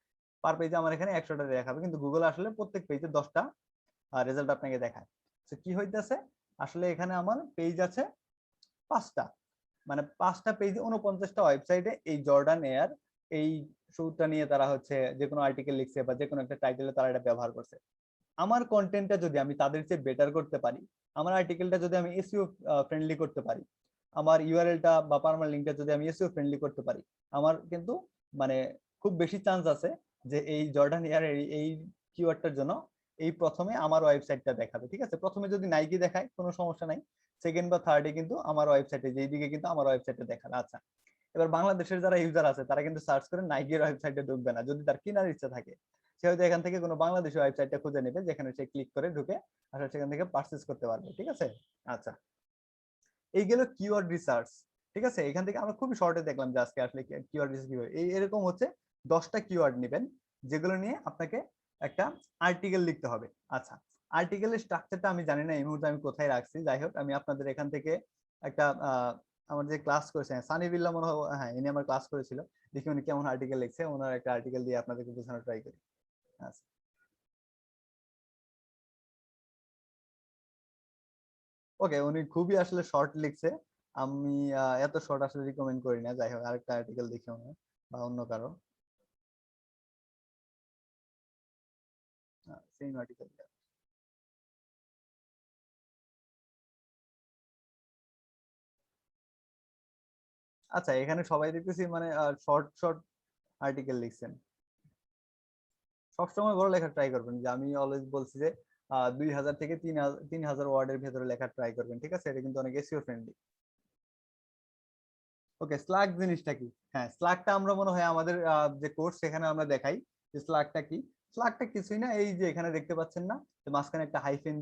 পার পেজে আমার এখানে 100টা দেখাবে, কিন্তু গুগল আসলে প্রত্যেক পেজে 10টা রেজাল্ট আপনাকে দেখায়। তো কি হইতেছে, আসলে এখানে আমার পেজ আছে 5টা, মানে 5টা পেজে 49টা ওয়েবসাইটে এই জর্ডান এয়ার এই শুটটা নিয়ে তারা হচ্ছে যে কোনো আর্টিকেল লিখছে বা যে কোনো একটা টাইটেলে তারা এটা ব্যবহার করছে। আমার কন্টেন্টটা যদি আমি তাদের চেয়ে বেটার করতে পারি, আমার আর্টিকেলটা যদি আমি এসইও ফ্রেন্ডলি করতে পারি, আমার ইউআরএলটা বা পারমানেন্ট লিংকটা যদি আমি এসইও ফ্রেন্ডলি করতে পারি, আমার কিন্তু মানে খুব বেশি চান্স আছে যে এই জর্ডান এয়ার এই কিওয়ার্ডটার জন্য এই প্রথমে আমার ওয়েবসাইটটা দেখাবে। ঠিক আছে, প্রথমে যদি নাইকি দেখায় কোনো সমস্যা নাই, সেকেন্ড বা থার্ডে কিন্তু আমার ওয়েবসাইটে, যেই দিকে কিন্তু আমার ওয়েবসাইটে দেখাবে। আচ্ছা, এবার বাংলাদেশের যারা ইউজার আছে তারা কিন্তু সার্চ করে নাইকির ওয়েবসাইটে ঢুকবে না, যদি তার কেনার ইচ্ছা থাকে সে হয়তো এখান থেকে কোনো বাংলাদেশি ওয়েবসাইটটা খুঁজে নেবে, যেখানে সে ক্লিক করে ঢুকে আসলে সেখান থেকে পারচেজ করতে পারবে। ঠিক আছে, আচ্ছা, এই গেল কিওয়ার্ড রিসার্চ। ঠিক আছে, এখান থেকে আমরা খুবই শর্টে দেখলাম যে আজকে আসলে কিওয়ার্ড রিসার্চ কিভাবে, এই এরকম হচ্ছে 10টা কিওয়ার্ড নেবেন যেগুলো নিয়ে আপনাকে একটা আর্টিকেল লিখতে হবে। আচ্ছা, আর্টিকেলের স্ট্রাকচারটা আমি জানি না এই মুহূর্তে আমি কোথায় রাখছি, যাই হোক আমি আপনাদের এখান থেকে একটা আমার যে ক্লাস করেছে সানি বিল্লাহ মনে হয়, হ্যাঁ ইনি আমার ক্লাস করেছিল, দেখি উনি কেমন আর্টিকেল লিখছে, ওনার একটা আর্টিকেল দিয়ে আপনাদেরকে বোঝানোর ট্রাই করি। আচ্ছা, ওকে, উনি খুবই আসলে শর্ট লিখছে। আমি এত শর্ট আসলে রিকমেন্ড করি না, যাই হোক আরেকটা আর্টিকেল দেখি ওনার বা অন্য কারো সেম আর্টিকেল। আচ্ছা, এখানে সবাই দেখতেছি মানে শর্ট শর্ট আর্টিকেল লিখছেন। সবসময় বড় লেখা ট্রাই করবেন, যে আমি অলওয়েজ বলছি যে 2000 থেকে 3000 ওয়ার্ডের ভেতরে লেখা ট্রাই করবেন। ঠিক আছে, এটা কিন্তু অনেক এসইও ফ্রেন্ডলি। ওকে, স্লাগ জিনিসটা কি? হ্যাঁ, স্লাগটা আমরা মনে হয় আমাদের যে কোর্স সেখানে আমরা দেখাই যে স্লাগটা কি। স্লাগটা কিছুই না, এই যে এখানে দেখতে পাচ্ছেন না যে মাঝখানে একটা হাইফেন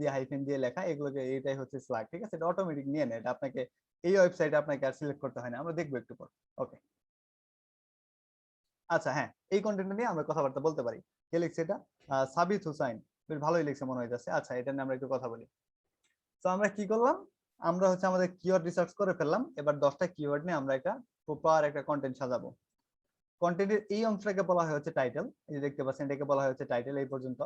দিয়ে লেখা, এগুলোকে এটাই হচ্ছে স্লাগ। ঠিক আছে, এটা অটোমেটিক নিয়ে নেয়, এটা আপনাকে এই ওয়েবসাইটে আপনাকে আর সিলেক্ট করতে হয় না, আমরা দেখবো একটু পর। ওকে, আচ্ছা, হ্যাঁ, এই কন্টেন্ট নিয়ে আমরা কথাবার্তা বলতে পারি। কে লিখছে এটা? সাবিত হুসাইন, বেশ ভালোই লিখছে মনে হইতেছে। আচ্ছা, এটা নিয়ে আমরা একটু কথা বলি। তো আমরা কি করলাম, আমরা হচ্ছে আমাদের কিওয়ার্ড রিসার্চ করে ফেললাম, এবার 10টা কিওয়ার্ড নিয়ে আমরা একটা প্রপার একটা কন্টেন্ট সাজাবো। কন্টেন্টের এই অংশটাকে বলা হয় হচ্ছে টাইটেল, এই যে দেখতে পাচ্ছেন এটাকে বলা হয় হচ্ছে টাইটেল। এই পর্যন্ত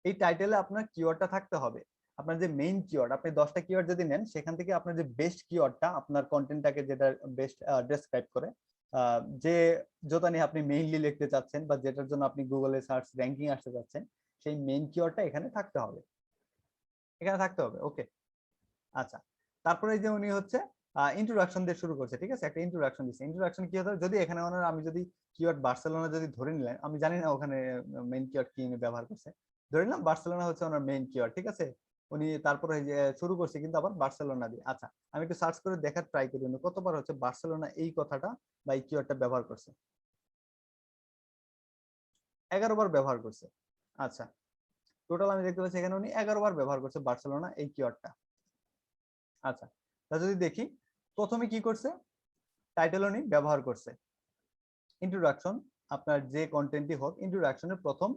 এই টাইটেলে আপনার কিওয়ার্ডটা থাকতে হবে, আপনার যে মেইন কিওয়ার্ড। আপনি 10টা কিওয়ার্ড যদি নেন, সেখান থেকে আপনার যে বেস্ট কিওয়ার্ডটা আপনার কন্টেন্টটাকে যেটা বেস্ট ডেসক্রাইব করে, যে যেটা নিয়ে আপনি মেইনলি লিখতে চাচ্ছেন বা যেটার জন্য আপনি গুগলে সার্চ র্যাঙ্কিং আসতে চাচ্ছেন, সেই মেইন কিওয়ার্ডটা এখানে থাকতে হবে, এখানে থাকতে হবে। ওকে, আচ্ছা, তারপরে যে উনি হচ্ছে ইন্ট্রোডাকশন দিয়ে শুরু করছে। ঠিক আছে, একটা ইন্ট্রোডাকশন দিচ্ছে। ইন্ট্রোডাকশন কি হতে হবে, যদি এখানে ওনার আমি যদি কিওয়ার্ড বার্সেলোনা যদি ধরে নিলেন, আমি জানি না ওখানে মেইন কিওয়ার্ড কি উনি ব্যবহার করছে, ধরে নিলাম বার্সেলোনা হচ্ছে ওনার মেইন কিওয়ার্ড। ঠিক আছে, উনি তারপরে যে শুরু করছে কিন্তু আবার বার্সেলোনা দিয়ে। আচ্ছা, আমি একটু সার্চ করে দেখার ট্রাই করি উনি কতবার হচ্ছে বার্সেলোনা এই কথাটা বা এই কিওয়ার্ডটা ব্যবহার করছে। 11বার ব্যবহার করছে। আচ্ছা, টোটাল আমি দেখতে পাচ্ছি এখানে উনি 11বার ব্যবহার করছে বার্সেলোনা এই কিওয়ার্ডটা। আচ্ছা, তা যদি দেখি প্রথমে কি করছে, টাইটেল উনি ব্যবহার করছে। ইন্ট্রোডাকশন, আপনার যে কন্টেন্টই হোক, ইন্ট্রোডাকশনের প্রথম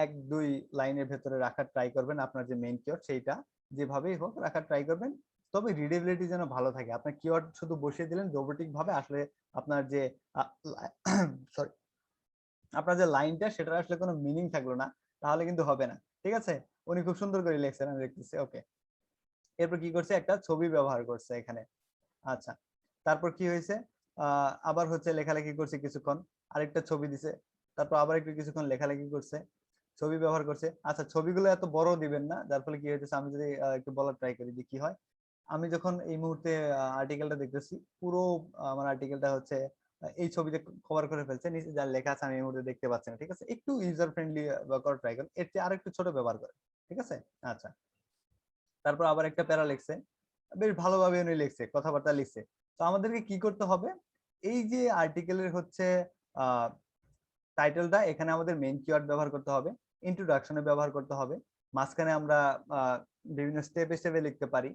1-2 লাইনের ভেতরে রাখার ট্রাই করবেন, আপনার যে মেইন কিওয়ার্ড সেইটা যেভাবেই হোক রাখার ট্রাই করবেন। তবে রিডেবিলিটি যেন ভালো থাকে, আপনার কিওয়ার্ড শুধু বসিয়ে দিলেন রোবোটিক ভাবে, আসলে আপনার যে সরি আপনার যে লাইনটা সেটার আসলে কোনো মিনিং থাকলো না, তাহলে কিন্তু হবে না। ঠিক আছে, উনি খুব সুন্দর করে লিখছেন, আমি দেখতেছি। ওকে, এরপর কি করছে, একটা ছবি ব্যবহার করছে এখানে। আচ্ছা, তারপর কি হয়েছে, আবার হচ্ছে লেখালেখি করছে কিছুক্ষণ, আরেকটা ছবি দিছে, তারপর আবার একটু কিছুক্ষণ লেখালেখি করছে, ছবি ব্যবহার করছে। আচ্ছা, ছবিগুলো এত বড় দিবেন না, যার ফলে কি হইতেছে, আমি যদি একটু বলার ট্রাই করি যে কি হয়। আমি যখন এই মুহূর্তে আর্টিকেলটা দেখতেছি, পুরো আমার আর্টিকেলটা হচ্ছে এই ছবিতে কভার করে ফেলছে, নিচে যা লেখা আছে আমি এই মুহূর্তে দেখতে পাচ্ছি না। ঠিক আছে, একটু ইউজার ফ্রেন্ডলি করার ট্রাই করেন, এর চেয়ে আরেকটু ছোট ব্যবহার করে। ঠিক আছে, আচ্ছা, তারপর আবার একটা প্যারা লিখছে, বেশ ভালোভাবে উনি লিখছে, কথাবার্তা লিখছে। তো আমাদেরকে কি করতে হবে, এই যে আর্টিকেলের হচ্ছে টাইটেলটা, এখানে আমাদের মেইন কিওয়ার্ড ব্যবহার করতে হবে, ইন্ট্রোডাকশনে ব্যবহার করতে হবে, মাঝখানে আমরা বিভিন্ন স্টেপে স্টেপে লিখতে পারি,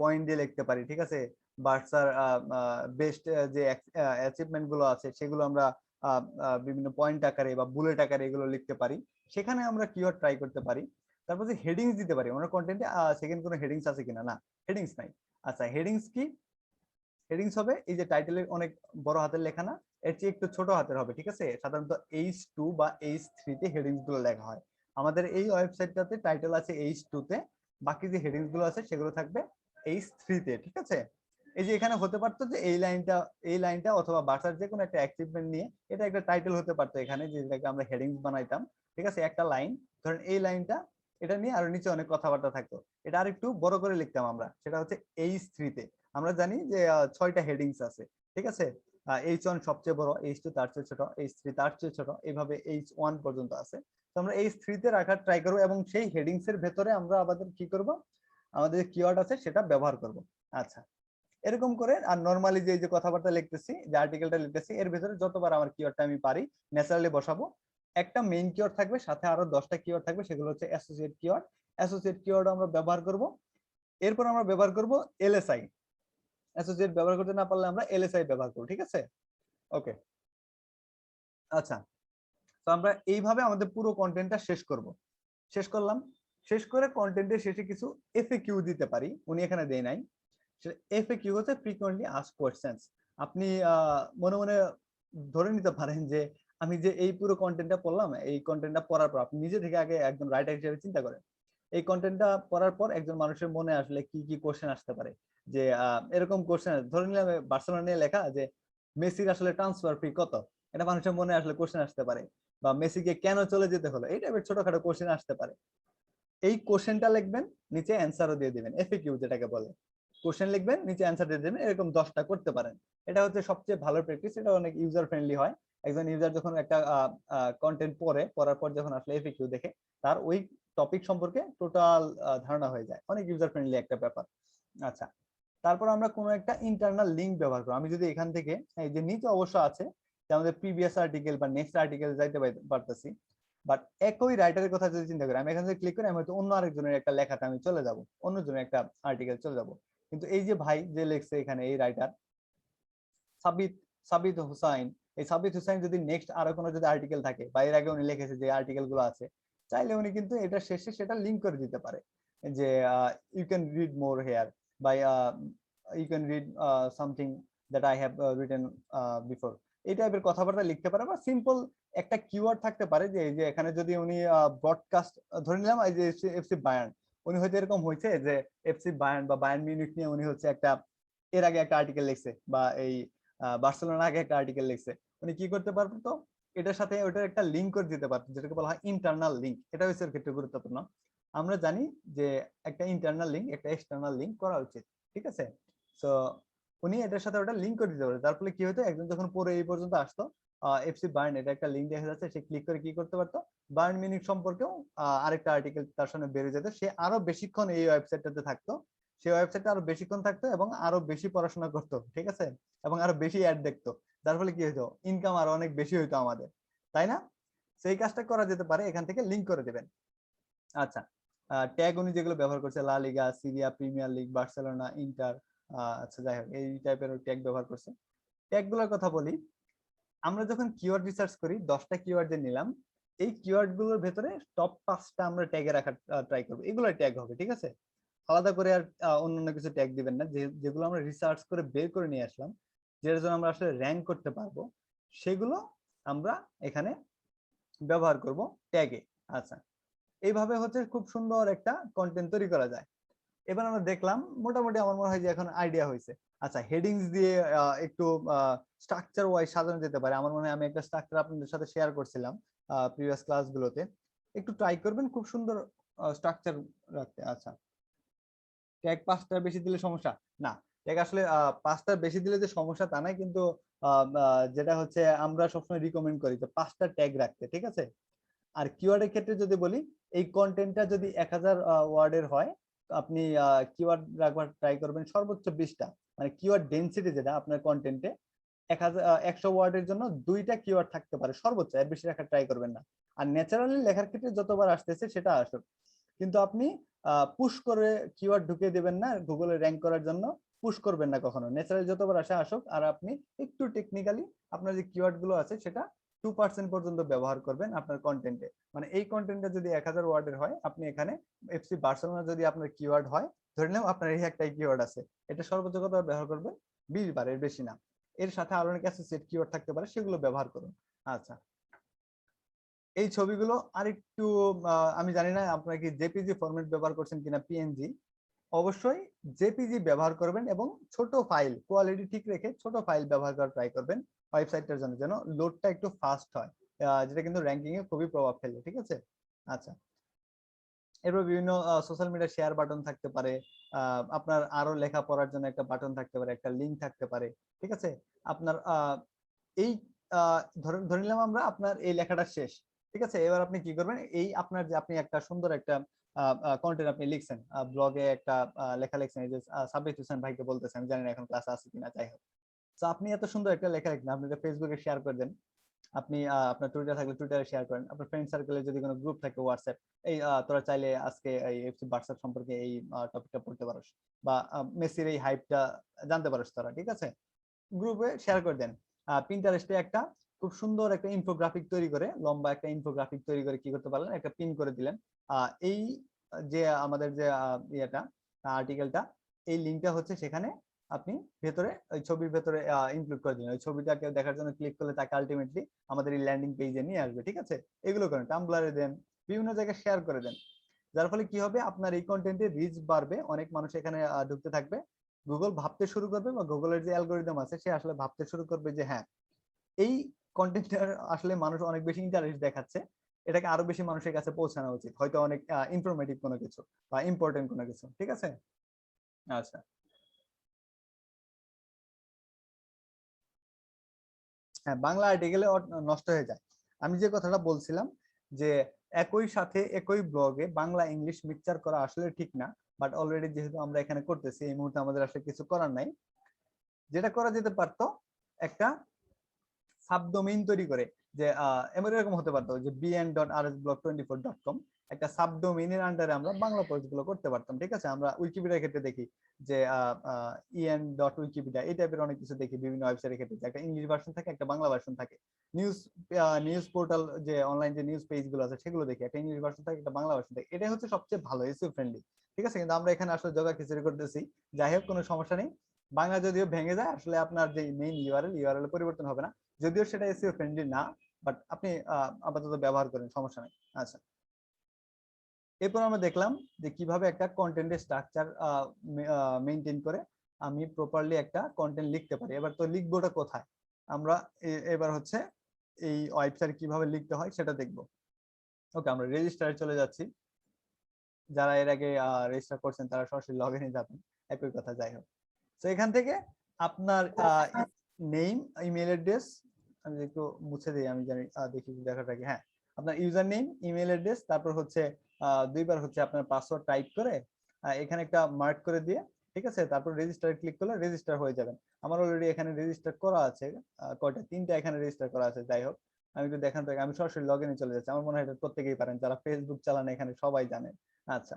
পয়েন্ট দিয়ে লিখতে পারি, ঠিক আছে। বার্সার বেস্ট যে অ্যাচিভমেন্ট গুলো আছে সেগুলো আমরা বিভিন্ন পয়েন্ট আকারে বা বুলেট আকারে এগুলো লিখতে পারি, সেখানে আমরা কিওয়ার্ড ট্রাই করতে পারি। তারপর যে হেডিংস দিতে পারি, ওনার কন্টেন্টে সেকেন্ড কোনো হেডিংস আছে কিনা, না হেডিংস নাই। আচ্ছা, হেডিংস কি? হেডিংস হবে এই যে টাইটেলের অনেক বড় হাতের লেখা না, এর চেয়ে একটু ছোট হাতের হবে, ঠিক আছে। সাধারণত H2 বা H3 তে হেডিংস গুলো লেখা হয়। আমাদের এই ওয়েবসাইটটাতে টাইটেল আছে H2 তে, বাকি যে হেডিংস গুলো আছে সেগুলো থাকবে H3 তে, ঠিক আছে। এই যে এখানে হতে পারতো যে এই লাইনটা অথবা বার্সার যে কোনো একটা অ্যাচিভমেন্ট নিয়ে এটা একটা টাইটেল হতে পারতো এখানে, যেটাকে আমরা হেডিংস বানাইতাম, ঠিক আছে। একটা লাইন ধরেন এই লাইনটা, এটা নিয়ে আরো নিচে অনেক কথাবার্তা থাকতো, এটা আর একটু বড় করে লিখতাম আমরা, সেটা হচ্ছে H3 তে। আমরা জানি যে 6টা হেডিংস আছে, ঠিক আছে। H1 সবচেয়ে বড়, H2 তার চেয়ে ছোট, H3 তার চেয়ে ছোট, এইভাবে H1 পর্যন্ত আছে। তো আমরা H3 তে রাখার ট্রাই করবো, এবং সেই হেডিংস এর ভেতরে আমরা আমাদের কি করব, আমাদের যে কিওয়ার্ড আছে সেটা ব্যবহার করব। আচ্ছা, এরকম করে আর নরমালি যে কথাবার্তা লিখতেছি, যে আর্টিকেলটা লিখতেছি, এর ভেতরে যতবার আমার কিওয়ার্ডটা আমি পারি ন্যাচারালি বসাবো। একটা মেইন কিওয়ার্ড থাকবে, সাথে আরো 10টা কিওয়ার্ড থাকবে, সেগুলো হচ্ছে অ্যাসোসিয়েট কিওয়ার্ড। অ্যাসোসিয়েট কিওয়ার্ড আমরা ব্যবহার করব। এরপর আমরা ব্যবহার করব এলএসআই। অ্যাসোসিয়েট ব্যবহার করতে না পারলে আমরা এলএসআই ব্যবহার করব, ঠিক আছে। ওকে, আচ্ছা, তো আমরা এইভাবে আমাদের পুরো কন্টেন্টটা শেষ করব। শেষ করলাম, শেষ করে কন্টেন্টের শেষে কিছু এফএকিউ দিতে পারি, উনি এখানে দেয় নাই। এফএকিউ হচ্ছে ফ্রিকোয়েন্টলি আস্কড কোশ্চেনস। আপনি মনে মনে ধরে নিতে পারেন যে আমি যে এই পুরো কন্টেন্টটা পড়লাম, এই কন্টেন্টটা পড়ার পর আপনি নিজে থেকে আগে একজন রাইটার হিসেবে চিন্তা করেন, এই কন্টেন্টটা পড়ার পর একজন মানুষের মনে আসলে কি কি কোশ্চেন আসতে পারে। যে এরকম কোশ্চেন ধরে নিলাম বার্সেলোনা নিয়ে লেখা, যে মেসির আসলে ট্রান্সফার ফি কত, এটা মানুষের মনে আসলে কোশ্চেন আসতে পারে। বা মেসিকে কেন চলে যেতে হলো, এই টাইপের ছোটখাটো কোশ্চেন আসতে পারে। এই কোশ্চেনটা লিখবেন, নিচে অ্যান্সারও দিয়ে দিবেন, এফএকিউ যেটাকে বলে। কোশ্চেন লিখবেন, নিচে অ্যান্সার দিয়ে দিবেন, এরকম 10টা করতে পারেন। এটা হচ্ছে সবচেয়ে ভালো প্র্যাকটিস, এটা অনেক ইউজার ফ্রেন্ডলি হয়। একজন ইউজার যখন একটা কন্টেন্ট পড়ার পর যখন আসলে এফএকিউ দেখে, তার ওই টপিক সম্পর্কে টোটাল ধারণা হয়ে যায়, অনেক ইউজার ফ্রেন্ডলি একটা ব্যাপার। আচ্ছা, তারপর আমরা কোনো একটা ইন্টারনাল লিঙ্ক ব্যবহার করব। আমি যদি এখান থেকে, এই যে নিচে অবশ্য আছে যে আমাদের প্রিভিয়াস আর্টিকেল বা নেক্সট আর্টিকেল যাইতে পারতেছি, বাট একই রাইটারের কথা যদি চিন্তা করি, আমি এখান থেকে ক্লিক করি, আমি হয়তো অন্য আরেকজনের একটা লেখাতে আমি চলে যাব, অন্যজনের একটা আর্টিকেল চলে যাব। কিন্তু এই যে ভাই যে লিখছে এখানে, এই রাইটার সাবিত সাবিত হুসাইন, এই সাবিত হুসাইন যদি নেক্সট আরো কোনো যদি আর্টিকেল থাকে বা এর আগে উনি লিখেছে যে আর্টিকেল গুলো আছে, চাইলে উনি কিন্তু এটা শেষে সেটা লিংক করে দিতে পারে, যে you can read more here, বা you can read something that I have written before. এই টাইপের কথাবার্তা লিখতে পারে, বা সিম্পল একটা কিওয়ার্ড থাকতে পারে, যে এই যে এখানে যদি উনি ব্রডকাস্ট ধরে নিলাম, এই যে এফসি বায়ার্ন, উনি হয়তো এরকম হয়েছে যে এফসি বায়ার্ন বা বায়ার্ন মিউনিখ নিয়ে উনি হচ্ছে একটা এর আগে একটা আর্টিকেল লিখছে, বা এই বার্সেলোনা আগে একটা আর্টিকেল লিখছে, উনি কি করতে পারতো, তো এটার সাথে ওটার একটা লিঙ্ক করে দিতে পারতো, যেটাকে বলা হয় ইন্টারনাল লিঙ্ক। এটা হচ্ছে এর ক্ষেত্রে গুরুত্বপূর্ণ। আমরা জানি যে একটা ইন্টারনাল লিঙ্ক একটা এক্সটার্নাল লিঙ্ক করা উচিত, ঠিক আছে। তো উনি এটার সাথে ওটা লিঙ্ক করে দিতে পারে, তার ফলে কি হতো, একজন যখন পরে এই পর্যন্ত আসতো, এফসি বায়ার্ন এটা একটা লিঙ্ক দেখা যাচ্ছে, সে ক্লিক করে কি করতে পারতো, বায়ার্ন মিউনিখ সম্পর্কেও আরেকটা আর্টিকেল তার সামনে বেরিয়ে যেত, সে আরো বেশিক্ষণ এই ওয়েবসাইটটাতে থাকতো, সেই ওয়েবসাইটে আরো বেশিক্ষণ থাকতো এবং আরো বেশি পড়াশোনা করতো, ঠিক আছে, এবং আরো বেশি অ্যাড দেখতো, যার ফলে কি হতো, ইনকাম আরো অনেক বেশি হইতো আমাদের, তাই না। সেই কাজটা করা যেতে পারে, এখান থেকে লিঙ্ক করে দেবেন। আচ্ছা, ট্যাগ উনি যেগুলো ব্যবহার করছে, La Liga, Serie A, Premier League, Barcelona, Inter, আচ্ছা যাই হোক এই টাইপের ট্যাগ ব্যবহার করছে। ট্যাগ গুলোর কথা বলি, আমরা যখন কিওয়ার্ড রিসার্চ করি, 10টা কিওয়ার্ড যে নিলাম, এই কিওয়ার্ড গুলোর ভেতরে টপ 5টা আমরা ট্যাগে রাখার ট্রাই করবো, এগুলো ট্যাগ হবে, ঠিক আছে। আলাদা করে আর অন্যান্য কিছু ট্যাগ দিবেন না, যেগুলো আমরা রিসার্চ করে বের করে নিয়ে আসলাম, যেটার জন্য আমরা আসলে র্যাঙ্ক করতে পারবো, সেগুলো আমরা এখানে ব্যবহার করব ট্যাগে। আচ্ছা, এইভাবে হচ্ছে খুব সুন্দর একটা কন্টেন্ট তৈরি করা যায়। এবার আমরা দেখলাম মোটামুটি, আমার মনে হয় যে এখন আইডিয়া হয়েছে। আচ্ছা, হেডিংস দিয়ে একটু স্ট্রাকচার ওয়াইজ সাজানো যেতে পারে। আমার মনে হয় আমি একটা স্ট্রাকচার আপনাদের সাথে শেয়ার করছিলাম প্রিভিয়াস ক্লাসগুলোতে, একটু ট্রাই করবেন খুব সুন্দর স্ট্রাকচার রাখতে। আচ্ছা, ট্যাগ 5টার বেশি দিলে সমস্যা না, ট্যাগ আসলে 5টার বেশি দিলে যে সমস্যা তা নাই, কিন্তু যেটা হচ্ছে আমরা সবসময় রিকমেন্ড করি যে 5টা ট্যাগ রাখতে, ঠিক আছে। আর কিওয়ার্ডের ক্ষেত্রে যদি বলি, এই কন্টেন্টটা যদি 1000 ওয়ার্ডের হয়, তো আপনি কিওয়ার্ড রাখবার ট্রাই করবেন সর্বোচ্চ 20টা, মানে কিওয়ার্ড ডেনসিটি যেটা আপনার কন্টেন্টে 100 ওয়ার্ডের জন্য 2টা কিওয়ার্ড থাকতে পারে সর্বোচ্চ, এর বেশি রাখার ট্রাই করবেন না। আর ন্যাচারালি লেখার ক্ষেত্রে যতবার আসতেছে সেটা আসুক, কিন্তু আপনি পুশ করে কিওয়ার্ড ঢুকিয়ে দেবেন না গুগলে র্যাঙ্ক করার জন্য, পুশ করবেন না কখনো। ন্যাচারালি যতবার আসে আসুক, আর আপনি একটু টেকনিক্যালি আপনার যে কিওয়ার্ড গুলো আছে সেটা 2% পর্যন্ত ব্যবহার করবেন আপনার কন্টেন্টে। মানে এই কন্টেন্টটা যদি 1000 ওয়ার্ডের হয়, আপনি এখানে এফসি বার্সেলোনা যদি আপনার কিওয়ার্ড হয়, ধরে নিলাম আপনার এই একটাই কিওয়ার্ড আছে, এটা সর্বোচ্চ কতবার ব্যবহার করবেন? 20 বার, এর বেশি না। এর সাথে আরো অনেক অ্যাসোসিয়েট কিওয়ার্ড থাকতে পারে, সেগুলো ব্যবহার করুন। আচ্ছা, এই ছবিগুলো আরেকটু আমি জানি না আপনারা কি জেপিজি ফরম্যাট ব্যবহার করছেন কিনা, পিএনজি। অবশ্যই জেপিজি ব্যবহার করবেন এবং ছোট ফাইল, কোয়ালিটি ঠিক রেখে ছোট ফাইল ব্যবহার করার ট্রাই করবেন ওয়েবসাইটটার জন্য, যেন লোডটা একটু ফাস্ট হয়, যেটা কিন্তু র্যাঙ্কিং এ খুবই প্রভাব ফেলে। ঠিক আছে? আচ্ছা, এরপর বিভিন্ন সোশ্যাল মিডিয়া শেয়ার বাটন থাকতে পারে, আপনার আরো লেখা পড়ার জন্য একটা বাটন থাকতে পারে, একটা লিংক থাকতে পারে। ঠিক আছে? আপনার এই ধরে নিলাম আমরা আপনার এই লেখাটা শেষ। ঠিক আছে? এবার আপনি কি করবেন, এই আপনার যে আপনি একটা সুন্দর একটা কন্টেন্ট আপনি লিখছেন, ব্লগে একটা লেখা লিখছেন, এই যে সাব্বির হোসেন ভাইকে বলতেছেন, আমি জানি না এখন ক্লাস আছে কিনা, যাই হোক। তো আপনি এত সুন্দর একটা লেখা লিখলেন, আপনি এটা ফেসবুকে শেয়ার করে দেন, আপনি আপনার টুইটার থাকলে টুইটারে শেয়ার করেন, আপনার ফ্রেন্ড সার্কেলে যদি কোনো গ্রুপ থাকে হোয়াটসঅ্যাপ, এই তোরা চাইলে আজকে এই এফসি হোয়াটসঅ্যাপ সম্পর্কে এই টপিকটা পড়তে পারোস, বা মেসির এই হাইপটা জানতে পারোস তোরা। ঠিক আছে? গ্রুপে শেয়ার করে দেন। পিন্টারেস্টে একটা খুব সুন্দর একটা ইনফোগ্রাফিক তৈরি করে, লম্বা একটা ইনফোগ্রাফিক তৈরি করে কি করতে পারলেন, একটা পিন করে দিলেন। এই যে আমাদের যে ইয়েটা, আর্টিকেলটা, এই লিঙ্কটা হচ্ছে সেখানে আপনি ভেতরে ওই ছবির ভেতরে ইনক্লুড করে দিলেন। ওই ছবিটাকে দেখার জন্য ক্লিক করলে তাকে আলটিমেটলি আমাদের এই ল্যান্ডিং পেজে নিয়ে আসবে। ঠিক আছে? এগুলো করেন, টাম্বলারে দেন, বিভিন্ন জায়গায় শেয়ার করে দেন। যার ফলে কি হবে, আপনার এই কন্টেন্টের রিচ বাড়বে, অনেক মানুষ এখানে ঢুকতে থাকবে, গুগল ভাবতে শুরু করবে, বা গুগলের যে অ্যালগোরিদম আছে সে আসলে ভাবতে শুরু করবে যে হ্যাঁ, এই কন্টেন্টটার আসলে মানুষ অনেক বেশি ইন্টারেস্ট দেখাচ্ছে, এটাকে আরো বেশি মানুষের কাছে পৌঁছানো উচিত, হয়তো অনেক ইনফরমেটিভ কোনো কিছু বা ইম্পর্টেন্ট কোনো কিছু। ঠিক আছে? আচ্ছা, হ্যাঁ, বাংলা আর্টিকেলে নষ্ট হয়ে যায়। আমি যে কথাটা বলছিলাম যে একই সাথে একই ব্লগে বাংলা ইংলিশ মিক্সচার করা আসলে ঠিক না, বাট অলরেডি যেহেতু আমরা এখানে করতেছি, এই মুহূর্তে আমাদের আসলে কিছু করার নাই। যেটা করা যেতে পারতো, একটা সাবডোমেইন তৈরি করে, যে এরকম হতে পারতো যে bn.rsblog24.com, একটা সাবডোমেইনের আন্ডারে আমরা বাংলা পোস্ট গুলো করতে পারতাম। ঠিক আছে? আমরা উইকিপিডিয়ার ক্ষেত্রে দেখি যে en.wikipedia, এই টাইপের অনেক কিছু দেখি বিভিন্ন ওয়েবসাইটের ক্ষেত্রে, একটা ইংলিশ ভার্সন থাকে, একটা বাংলা ভার্সন থাকে। নিউজ নিউজ পোর্টাল, যে অনলাইন যে নিউজ পেজ গুলো আছে সেগুলো দেখি, একটা ইংলিশ ভার্সন থাকে, একটা বাংলা ভার্সন থাকে। এটাই হচ্ছে সবচেয়ে ভালো, এসইও ফ্রেন্ডলি। ঠিক আছে? কিন্তু আমরা এখানে আসলে জগা খিচুড়ি করতেছি। যাই হোক, কোনো সমস্যা নেই। বাংলা যদিও ভেঙে যায়, আসলে আপনার যে মেইন ইউআরএল পরিবর্তন হবে না, যদিও সেটা এসইও ফ্রেন্ডলি না, বাট আপনি আপাতত ব্যবহার করেন, সমস্যা নেই। আচ্ছা, এরপর আমরা দেখলাম যে কিভাবে একটা কন্টেন্টের স্ট্রাকচার মেইনটেইন করে আমি প্রপারলি একটা কন্টেন্ট লিখতে পারি। এবার তো লিখবোটা কোথায়, আমরা এবার হচ্ছে এই ওয়েবসাইট কিভাবে লিখতে হয় সেটা দেখব। ওকে, আমরা রেজিস্টারে চলে যাচ্ছি। যারা এর আগে রেজিস্টার করছেন তারা সরাসরি লগ ইনে যাবেন, একই কথা। যাই হোক, তো এখান থেকে আপনার নেম, ইমেল অ্যাড্রেস, আমি একটু মুছে দিই, আমি জানি দেখি দেখাটা কি। হ্যাঁ, আপনার ইউজার নেম, ইমেল অ্যাড্রেস, তারপর হচ্ছে দুইবার হচ্ছে আপনার পাসওয়ার্ড টাইপ করে এখানে একটা মার্ক করে দিয়ে, ঠিক আছে, তারপর রেজিস্টারে ক্লিক করলে রেজিস্টার হয়ে যাবেন। আমার অলরেডি এখানে রেজিস্টার করা আছে, কয়টা, 3টা এখানে রেজিস্টার করা আছে। যাই হোক, আমি একটু দেখান থেকে, আমি সরাসরি লগ ইনে চলে যাচ্ছি। আমার মনে হয় এটা প্রত্যেকেই পারেন, যারা ফেসবুক চালান এখানে সবাই জানে। আচ্ছা,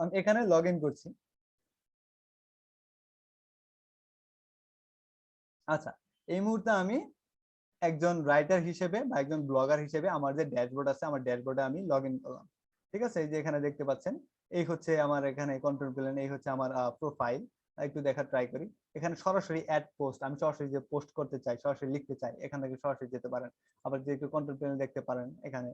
আমি এখানে লগ ইন করছি। আচ্ছা, এই মুহূর্তে আমি একজন রাইটার হিসেবে বা একজন ব্লগার হিসেবে আমার যে ড্যাশবোর্ড আছে, আমার ড্যাশবোর্ডে আমি লগ ইন করলাম। ঠিক আছে? এই যে এখানে দেখতে পাচ্ছেন, এই হচ্ছে আমার এখানে কন্ট্রোল প্লেন, এই হচ্ছে আমার প্রোফাইল। একটু দেখা ট্রাই করি। এখানে সরাসরি অ্যাড পোস্ট, আমি সরাসরি যে পোস্ট করতে চাই, সরাসরি লিখতে চাই, এখান থেকে সরাসরি যেতে পারেন। আবার যে একটু কন্ট্রোল প্লেন দেখতে পারেন এখানে,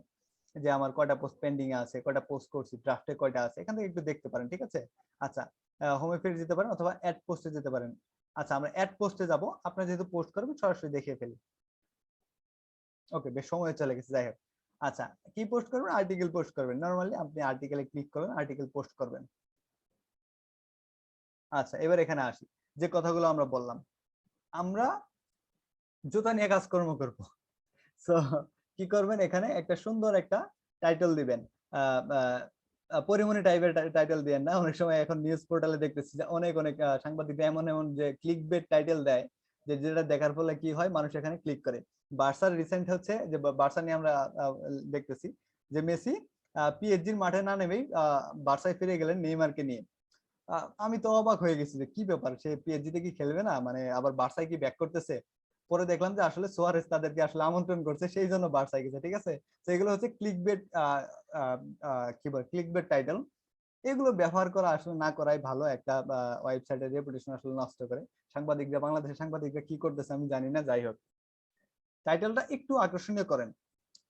যে আমার কয়টা পোস্ট পেন্ডিং আছে, কয়টা পোস্ট করছি, ড্রাফটে কয়টা আছে, এখান থেকে একটু দেখতে পারেন। ঠিক আছে? আচ্ছা, হোমে ফিরে যেতে পারেন অথবা অ্যাড পোস্টে যেতে পারেন। আচ্ছা, আমরা অ্যাড পোস্টে যাব, আপনারা যেহেতু পোস্ট করবেন সরাসরি দেখিয়ে ফেলি। ওকে, বেশ সময় চলে গেছে। যাই হোক, আচ্ছা, কি পোস্ট করবেন? আর্টিকেল পোস্ট করবেন। নরমালি আপনি আর্টিকেলে ক্লিক করবেন, আর্টিকেল পোস্ট করবেন। আচ্ছা, এবার এখানে আসি, যে কথাগুলো আমরা বললাম, আমরা জুতা নিয়ে কাজকর্ম করব। সো কি করবেন, এখানে একটা সুন্দর একটা টাইটেল দিবেন। পরিমণি টাইপের টাইটেল দিবেন না। অনেক সময় এখন নিউজ পোর্টালে দেখতেছি যে অনেক অনেক সাংবাদিকরা এমন এমন যে ক্লিক বেট টাইটেল দেয়, যে যেটা দেখার ফলে কি হয়, মানুষ এখানে ক্লিক করে। বার্সার রিসেন্ট হচ্ছে যে বার্সা নিয়ে আমরা দেখতেছি যে মেসি পিএসজির মাঠে না নেমেই বার্সায় ফিরে গেলেন নেইমারকে নিয়ে। আমি তো অবাক হয়ে গেছি যে কি ব্যাপার, সে পিএসজি তে কি খেলবে না, মানে আবার বার্সায় কি ব্যাক করতেছে। পরে দেখলাম যে আসলে সোয়ারেস তাদেরকে আসলে আমন্ত্রণ করছে, সেই জন্য বার্সায় গেছে। ঠিক আছে, তো এগুলো হচ্ছে ক্লিকবেট, কি বলে ক্লিকবেট টাইটেল। এগুলো ব্যবহার করা আসলে না করাই ভালো, একটা ওয়েবসাইটের রেপুটেশন আসলে নষ্ট করে। সাংবাদিকরা, বাংলাদেশের সাংবাদিকরা কি করতেছে আমি জানি না, যাই হোক টাইটেলটা একটু আকর্ষণীয় করেন,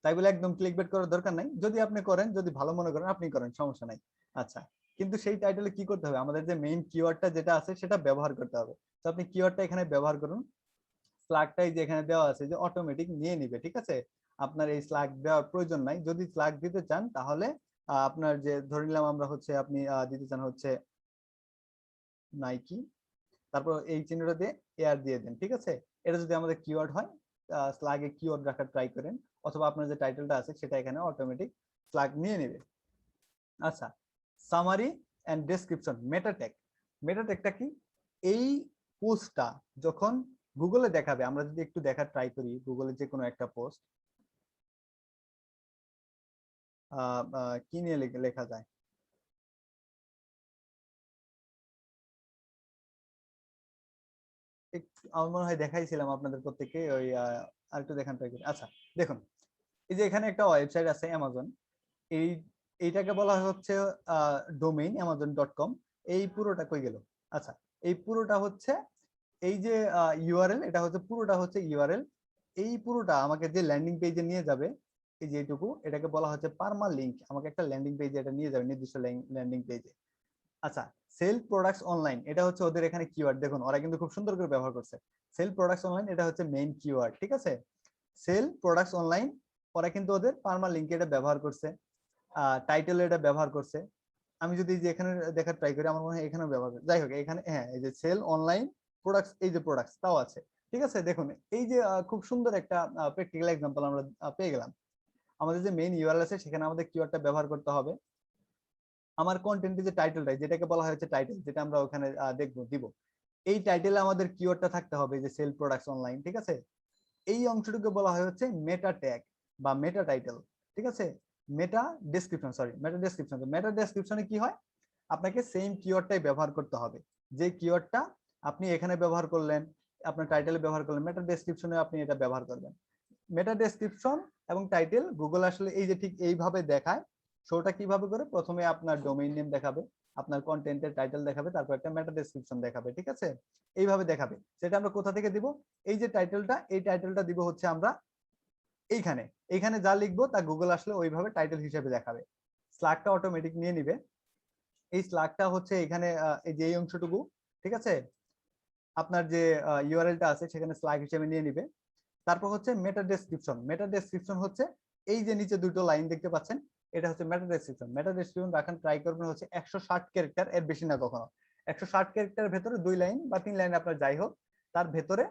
তাই বলে একদম ক্লিকবেট করার দরকার নাই। যদি আপনি করেন, যদি ভালো মনে করেন আপনি করেন, সমস্যা নাই। আচ্ছা, কিন্তু সেই টাইটেলে কি করতে হবে, আমাদের যে মেইন কিওয়ার্ডটা যেটা আছে সেটা ব্যবহার করতে হবে। তো আপনি কিওয়ার্ডটা এখানে ব্যবহার করুন। স্ল্যাগটাই যে এখানে দেওয়া আছে যে অটোমেটিক নিয়ে নিবে, ঠিক আছে। আপনার এই স্ল্যাগ দেওয়ার প্রয়োজন নাই। যদি স্ল্যাগ দিতে চান তাহলে আপনার যে ধরে নিলাম আমরা হচ্ছে আপনি দিতে চান হচ্ছে নাইকি, তারপর এই চিহ্নটা দিয়ে এয়ার দিয়ে দেন, ঠিক আছে। এটা যদি আমাদের কিওয়ার্ড হয়, স্ল্যাগে কিওয়ার্ড রাখার ট্রাই করেন, অথবা আপনার যে টাইটেলটা আছে সেটা এখানে অটোমেটিক স্ল্যাগ নিয়ে নেবে। আচ্ছা, summary and description, meta tag. Meta ট্যাগটা কি? এই পোস্টটা যখন গুগলে দেখাবে, আমরা যদি একটু দেখার ট্রাই করি গুগলে যে কোনো একটা পোস্ট, কি নিয়ে লেখা যায়, আমার মনে হয় দেখাইছিলাম আপনাদের প্রত্যেককে, ওই আরেকটু দেখান ট্রাই করি। আচ্ছা, দেখুন এই যে এখানে একটা ওয়েবসাইট আছে অ্যামাজন, এই এইটাকে বলা হচ্ছে ডোমেইন amazon.com। এই পুরোটা কই গেল? আচ্ছা, এই পুরোটা হচ্ছে এই যে ইউআরএল, এটা হচ্ছে পুরোটা হচ্ছে ইউআরএল। এই পুরোটা আমাকে যে ল্যান্ডিং পেজে নিয়ে যাবে, এই যে এইটুকু, এটাকে বলা হচ্ছে পারমা লিংক। আমাকে একটা ল্যান্ডিং পেজে এটা নিয়ে যাবে, নির্দিষ্ট ল্যান্ডিং পেজে। আচ্ছা, সেল প্রোডাক্টস অনলাইন, এটা হচ্ছে ওদের এখানে কিওয়ার্ড। দেখুন ওরা কিন্তু খুব সুন্দর করে ব্যবহার করছে। সেল প্রোডাক্টস অনলাইন, এটা হচ্ছে মেইন কিওয়ার্ড, ঠিক আছে। সেল প্রোডাক্টস অনলাইন, ওরা কিন্তু ওদের পারমা লিংকে এটা ব্যবহার করছে, টাইটেলে এটা ব্যবহার করছে। আমি যদি যে এখানে দেখার ট্রাই করি, আমার মনে হয় এখানেও ব্যবহার করে। যাই হোক, এখানে হ্যাঁ, এই যে সেল অনলাইন প্রোডাক্টস, এই যে প্রোডাক্টস তাও আছে, ঠিক আছে। দেখুন এই যে খুব সুন্দর একটা প্র্যাকটিক্যাল এক্সাম্পল আমরা পেয়ে গেলাম। আমাদের যে মেইন ইউআরএল আছে সেখানে আমাদের কিওয়ার্ডটা ব্যবহার করতে হবে। আমার কন্টেন্টের যে টাইটেলটা, যেটাকে বলা হয়েছে টাইটেল, যেটা আমরা ওখানে দেখবো দিব, এই টাইটেলে আমাদের কিওয়ার্ডটা থাকতে হবে যে সেল প্রোডাক্টস অনলাইন, ঠিক আছে। এই অংশটুকু বলা হয় হচ্ছে মেটা ট্যাগ বা মেটা টাইটেল, ঠিক আছে। Meta description, sorry meta description. Meta ডেসক্রিপশনে কি হয়, আপনাকে সেম কিওয়ার্ডটাই ব্যবহার করতে হবে। যে কিওয়ার্ডটা আপনি এখানে ব্যবহার করলেন, আপনার টাইটেলে ব্যবহার করলেন, মেটা ডেসক্রিপশনে আপনি এটা ব্যবহার করবেন। মেটা ডেসক্রিপশন এবং টাইটেল গুগল আসলে এই যে ঠিক এইভাবে দেখায়। শোটা কিভাবে করে, প্রথমে আপনার ডোমেইন নেম দেখাবে, আপনার কন্টেন্টের টাইটেল দেখাবে, তারপর একটা মেটা ডেসক্রিপশন দেখাবে, ঠিক আছে। এইভাবে দেখাবে। সেটা আমরা কোথা থেকে দিব? এই যে টাইটেলটা, এই টাইটেলটা দিব হচ্ছে আমরা এইখানে। এইখানে যা লিখবো তা গুগল আসলে ওইভাবে টাইটেল হিসেবে দেখাবে। স্ল্যাগটা অটোমেটিক নিয়ে নিবে। এই স্ল্যাগটা হচ্ছে এখানে এই যে এই অংশটুকু, ঠিক আছে, আপনার যে ইউআরএলটা আছে সেখানে স্ল্যাগ হিসেবে নিয়ে নিবে। তারপর হচ্ছে মেটা ডেসক্রিপশন। মেটা ডেসক্রিপশন হচ্ছে এই যে নিচে দুটো লাইন দেখতে পাচ্ছেন, এটা হচ্ছে মেটা ডেসক্রিপশন। মেটা ডেসক্রিপশন রাখার ট্রাই করবেন হচ্ছে 160 ক্যারেক্টার, এর বেশি না কখনো। 160 ক্যারেক্টারের ভেতরে 2 লাইন বা 3 লাইন আপনার যাই হোক, তার ভেতরে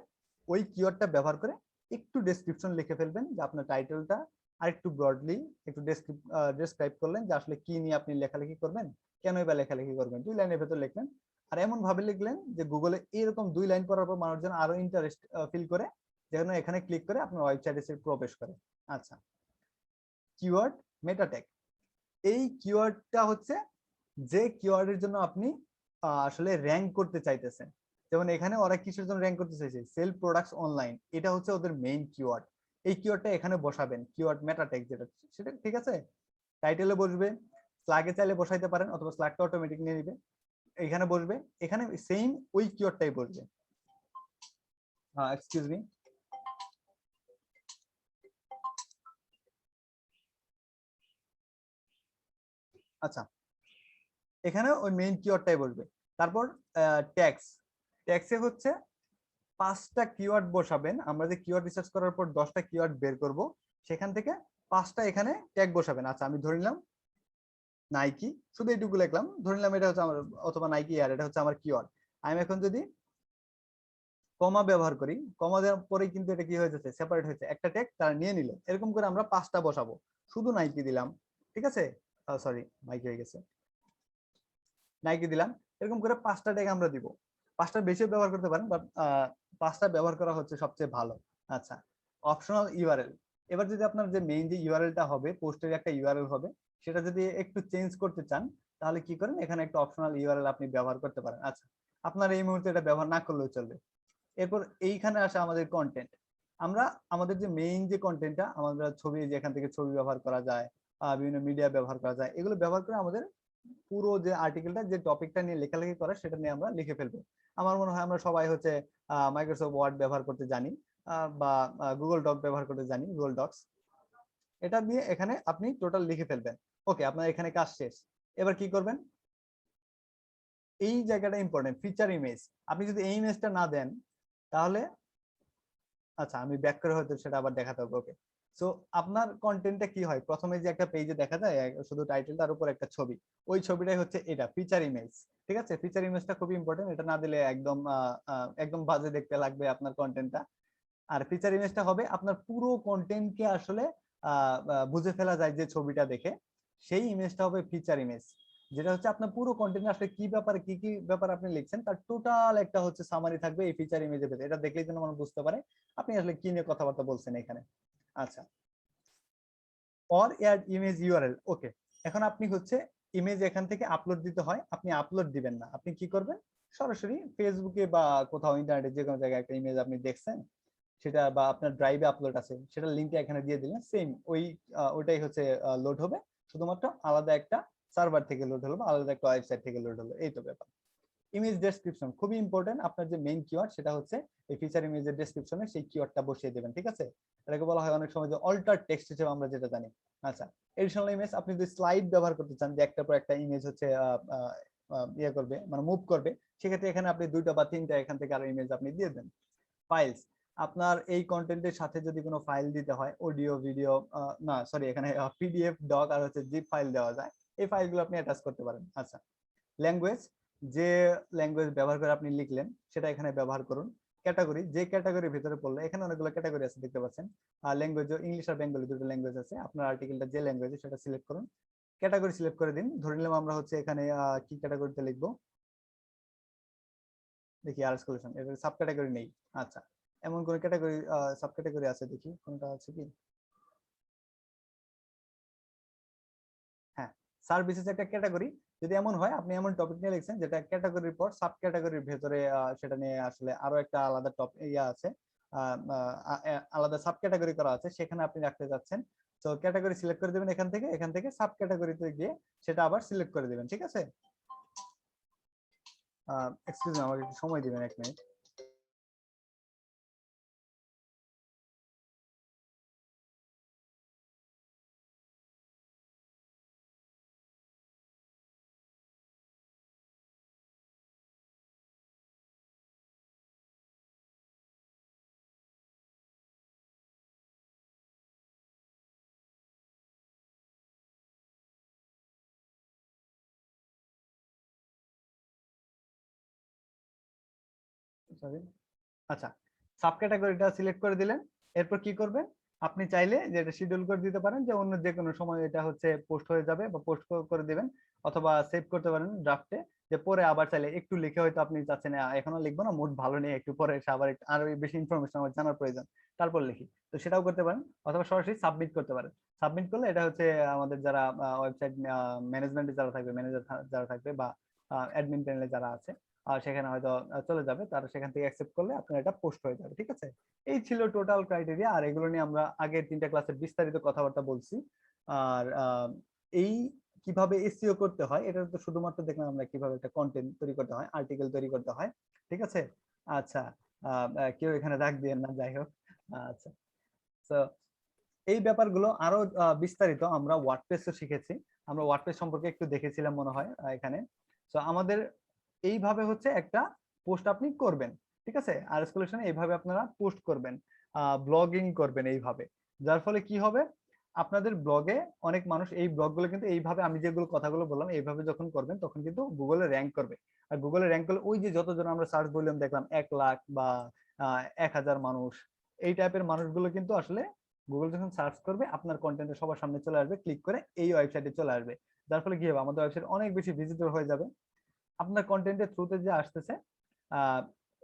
ওই কিওয়ার্ডটা ব্যবহার করে একটু ডেসক্রিপশন লিখে ফেলবেন, যে আপনার টাইটেলটা আর একটু ব্রডলি একটু ডেসক্রাইব করলেন যে আসলে কি নিয়ে আপনি লেখালেখি করবেন, কেনই বা লেখালেখি করবেন, 2 লাইনের ভেতর লিখলেন। আর এমন ভাবে লিখলেন যে গুগলে এরকম 2 লাইন পড়ার পর মানুষজন আরো ইন্টারেস্ট ফিল করে, যেন এখানে ক্লিক করে আপনার ওয়েবসাইটে এসে প্রবেশ করে। আচ্ছা, কিওয়ার্ড মেটা ট্যাগ। এই কিওয়ার্ডটা হচ্ছে যে কিওয়ার্ডের জন্য আপনি আসলে র্যাঙ্ক করতে চাইতেছেন। যেমন এখানে ওরা কিসের জন্য র্যাঙ্ক করতে চাইছে, সেল প্রোডাক্টস অনলাইন, এটা হচ্ছে ওদের মেইন কিওয়ার্ড। এই কিওয়ার্ডটা এখানে বসাবেন, কিওয়ার্ড মেটা ট্যাগ যেটা, সেটা ঠিক আছে। টাইটেলে বসবে, স্ল্যাগে চাইলে বসাইতে পারেন, অথবা স্ল্যাগটা অটোমেটিক নিয়ে নিবে, এখানে বসবে। এখানে সেম ওই কিওয়ার্ডটাই বসবে। Excuse me. আচ্ছা, এখানে ওই মেইন কিওয়ার্ডটাই বসবে। তারপর ট্যাক্স। ট্যাক্সে হচ্ছে 5টা কিওয়ার্ড বসাবেন। আমরা যে কিওয়ার্ড রিসার্চ করার পর 10টা কিওয়ার্ড বের করব, সেখান থেকে 5টা এখানে ট্যাগ বসাবেন। আচ্ছা, আমি ধরে নিলাম নাইকি, শুধু এইটুকু লিখলাম, ধরে নিলাম এটা হচ্ছে আমার, অথবা নাইকি এয়ার, এটা হচ্ছে আমার কিওয়ার্ড। আমি এখন যদি কমা ব্যবহার করি, কমা দেওয়ার পরেই কিন্তু এটা কি হয়ে যাচ্ছে, সেপারেট হয়েছে, একটা ট্যাগ তারা নিয়ে নিল। এরকম করে আমরা 5টা বসাবো। শুধু নাইকি দিলাম, ঠিক আছে, সরি নাইকি হয়ে গেছে, নাইকি দিলাম। এরকম করে 5টা ট্যাগ আমরা দিব। 5টার বেশি ব্যবহার করতে পারেন, বাট পাঁচটা ব্যবহার করা হচ্ছে সবচেয়ে ভালো। আচ্ছা, অপশনাল ইউআরএল। এবার যদি আপনার যে মেইন যে ইউআরএলটা হবে, পোস্টের একটা ইউআরএল হবে, সেটা যদি একটু চেঞ্জ করতে চান তাহলে কি করেন, এখানে একটা অপশনাল ইউআরএল আপনি ব্যবহার করতে পারেন। আচ্ছা, আপনার এই মুহূর্তে এটা ব্যবহার না করলেও চলবে। এরপর এইখানে আসে আমাদের কন্টেন্ট। আমরা আমাদের যে মেইন যে কন্টেন্টটা, আমাদের ছবি, যেখান থেকে ছবি ব্যবহার করা যায়, বিভিন্ন মিডিয়া ব্যবহার করা যায়, এগুলো ব্যবহার করে আমাদের পুরো যে আর্টিকেলটা, যে টপিকটা নিয়ে লেখালেখি করে, সেটা নিয়ে আমরা লিখে ফেলবো। আমার মনে হয় আমরা সবাই হচ্ছে মাইক্রোসফট ওয়ার্ড ব্যবহার করতে জানি, বা গুগল ডক ব্যবহার করতে জানি, গুগল ডকস। এটা দিয়ে এখানে আপনি টোটাল লিখে ফেলবেন। ওকে, আপনার এখানে কাজ শেষ। এবার কি করবেন, এই জায়গাটা ইম্পর্টেন্ট, ফিচার ইমেজ। আপনি যদি এই ইমেজটা না দেন তাহলে, আচ্ছা আমি ব্যাক করে হয়তো সেটা আবার দেখাতে হবে। ওকে, সো আপনার কন্টেন্টটা কি হয়, প্রথমে যে একটা পেজে দেখা যায় শুধু টাইটেলটার উপর একটা ছবি, ওই ছবিটাই হচ্ছে এটা ফিচার ইমেজ। ঠিক আছে, ফিচার ইমেজটা খুবই ইম্পর্টেন্ট, এটা না দিলে একদম একদম বাজে দেখতে লাগবে আপনার কন্টেন্টটা। আর ফিচার ইমেজটা হবে আপনার পুরো কন্টেন্টকে আসলে বুঝে ফেলা যায় যে ছবিটা দেখে, সেই ইমেজটা হবে ফিচার ইমেজ। যেটা হচ্ছে আপনার পুরো কন্টেন্ট আসলে কি ব্যাপারে, কি কি ব্যাপারে আপনি লিখছেন, তার টোটাল একটা হচ্ছে সামারি থাকবে এই ফিচার ইমেজের ভেতরে। এটা দেখলেই যেন মানুষ বুঝতে পারে আপনি আসলে কি নিয়ে কথাবার্তা বলছেন এখানে। আচ্ছা, অর অ্যাড ইমেজ ইউআরএল। ওকে, এখন আপনি হচ্ছে ইমেজ এখান থেকে আপলোড দিতে হয়, আপনি আপলোড দিবেন না। আপনি কি করবেন, সরাসরি ফেসবুকে বা কোথাও ইন্টারনেটে যে কোনো জায়গায় একটা ইমেজ আপনি দেখছেন, সেটা বা আপনার ড্রাইভে আপলোড আছে, সেটা লিঙ্কটা এখানে দিয়ে দিলেন, সেম ওইটাই হচ্ছে লোড হবে, শুধুমাত্র আলাদা একটা সার্ভার থেকে লোড হলো বা আলাদা একটা ওয়েবসাইট থেকে লোড হলো, এই তো ব্যাপার। ইমেজ ডেসক্রিপশন খুবই ইম্পর্টেন্ট, আপনার যে মেইন কিওয়ার্ড সেটা হচ্ছে এই ফিচার ইমেজের ডেসক্রিপশনে সেই কিওয়ার্ডটা বসিয়ে দেবেন। ঠিক আছে, এটাকে বলা হয় অনেক সময় যে অল্টার টেক্সট হিসেবে আমরা যেটা জানি। আচ্ছা, এডিশনাল ইমেজ, আপনি যদি স্লাইড ব্যবহার করতে চান, যে একটার পর একটা ইমেজ হচ্ছে ইয়ে করবে, মানে মুভ করবে, সেক্ষেত্রে এখানে আপনি দুইটা বা তিনটা এখান থেকে আরো ইমেজ আপনি দিয়ে দেন। ফাইলস, আপনার এই কন্টেন্টের সাথে যদি কোনো ফাইল দিতে হয়, অডিও, ভিডিও, না সরি, এখানে পিডিএফ, ডক আর হচ্ছে জিপ ফাইল দেওয়া যায়, এই ফাইলগুলো আপনি অ্যাটাচ করতে পারেন। আচ্ছা, ল্যাঙ্গুয়েজ, যে ল্যাঙ্গুয়েজ ব্যবহার করে আপনি লিখলেন সেটা এখানে ব্যবহার করুন। ক্যাটাগরি, যে ক্যাটাগরির ভিতরে পড়লে, এখানে অনেকগুলো ক্যাটাগরি আছে দেখতে পাচ্ছেন। আর ল্যাঙ্গুয়েজ, ইংলিশ আর বেঙ্গলি দুটো ল্যাঙ্গুয়েজ আছে, আপনার আর্টিকেলটা যে ল্যাঙ্গুয়েজে সেটা সিলেক্ট করুন, ক্যাটাগরি সিলেক্ট করে দিন। ধরে নিলাম আমরা হচ্ছে এখানে কি ক্যাটাগরিতে লিখবো, দেখি আর সলিউশন, এর সাব ক্যাটাগরি নেই। আচ্ছা, এমন কোন ক্যাটাগরি, সাব ক্যাটাগরি আছে, দেখি কোনটা আছে কি। হ্যাঁ, সার্ভিসেস একটা ক্যাটাগরি। যদি এমন হয় আপনি এমন টপিক নিয়ে লিখছেন যেটা ক্যাটাগরির পর সাব ক্যাটাগরির ভেতরে সেটা নিয়ে আসলে আরো একটা আলাদা টপিক ইয়া আছে, আলাদা সাব ক্যাটাগরি করা আছে, সেখানে আপনি রাখতে যাচ্ছেন, তো ক্যাটাগরি সিলেক্ট করে দিবেন এখান থেকে, এখান থেকে সাব ক্যাটাগরিতে গিয়ে সেটা আবার সিলেক্ট করে দিবেন। ঠিক আছে, এক্সকিউজ মি, আমাকে একটু সময় দিবেন 1 মিনিট। সরি। আচ্ছা, সাব ক্যাটাগরিটা সিলেক্ট করে দিলেন। এরপর কি করবেন, আপনি চাইলে যে এটা শিডিউল করে দিতে পারেন, যে অন্য যে কোনো সময় এটা হচ্ছে পোস্ট হয়ে যাবে, বা পোস্ট করে দিবেন, অথবা সেভ করতে পারেন ড্রাফটে, যে পরে আবার চাইলে একটু লিখে হয়তো আপনি চাচ্ছেন এখনো লিখবো না, মুড ভালো নেই, একটু পরে এসে আবার আরো বেশি ইনফরমেশন আমার জানার প্রয়োজন, তারপর লিখি, তো সেটাও করতে পারেন। অথবা সরাসরি সাবমিট করতে পারেন। সাবমিট করলে এটা হচ্ছে আমাদের যারা ওয়েবসাইট ম্যানেজমেন্টে যারা থাকবে, ম্যানেজার যারা থাকবে, বা অ্যাডমিন প্যানেলে যারা আছে, সেখানে হয়তো চলে যাবে, তারা সেখান থেকে অ্যাকসেপ্ট করলে আপনার এটা পোস্ট হয়ে যাবে। ঠিক আছে, এই ছিল টোটাল ক্রাইটেরিয়া। আর এগুলো নিয়ে আমরা আগের 3টা ক্লাসে বিস্তারিত কথাবার্তা বলছি। আর এই কিভাবে এসইও করতে হয়, এটা তো শুধুমাত্র দেখলাম আমরা কিভাবে একটা কন্টেন্ট তৈরি করতে হয়, আর্টিকেল তৈরি করতে হয়। ঠিক আছে, আচ্ছা, কেউ এখানে রাগ দিয়েন না, যাই হোক। আচ্ছা, তো এই ব্যাপারগুলো আরো বিস্তারিত আমরা ওয়ার্ডপ্রেসও শিখেছি। আমরা ওয়ার্ডপ্রেস সম্পর্কে একটু দেখেছিলাম মনে হয় এখানে। তো আমাদের এইভাবে হচ্ছে একটা পোস্ট আপনি করবেন। ঠিক আছে, আর এসকেলেশনে এইভাবে আপনারা পোস্ট করবেন, ব্লগিং করবেন এইভাবে। যার ফলে কি হবে, আপনাদের ব্লগে অনেক মানুষ, এই ব্লগগুলো কিন্তু এইভাবে আমি যেগুলো কথাগুলো বললাম এইভাবে যখন করবেন তখন কিন্তু গুগলে র্যাঙ্ক করবে। আর গুগলে র্যাঙ্ক করলে ওই যে যতজন আমরা সার্চ ভলিউম দেখলাম 1 লাখ বা 1000 মানুষ, এই টাইপের মানুষগুলো কিন্তু আসলে গুগল যখন সার্চ করবে আপনার কন্টেন্ট সবার সামনে চলে আসবে, ক্লিক করে এই ওয়েবসাইটে চলে আসবে। যার ফলে কি হবে, আমাদের ওয়েবসাইট অনেক বেশি ভিজিটর হয়ে যাবে। আপনার কন্টেন্টের থ্রুতে যে আসতেছে,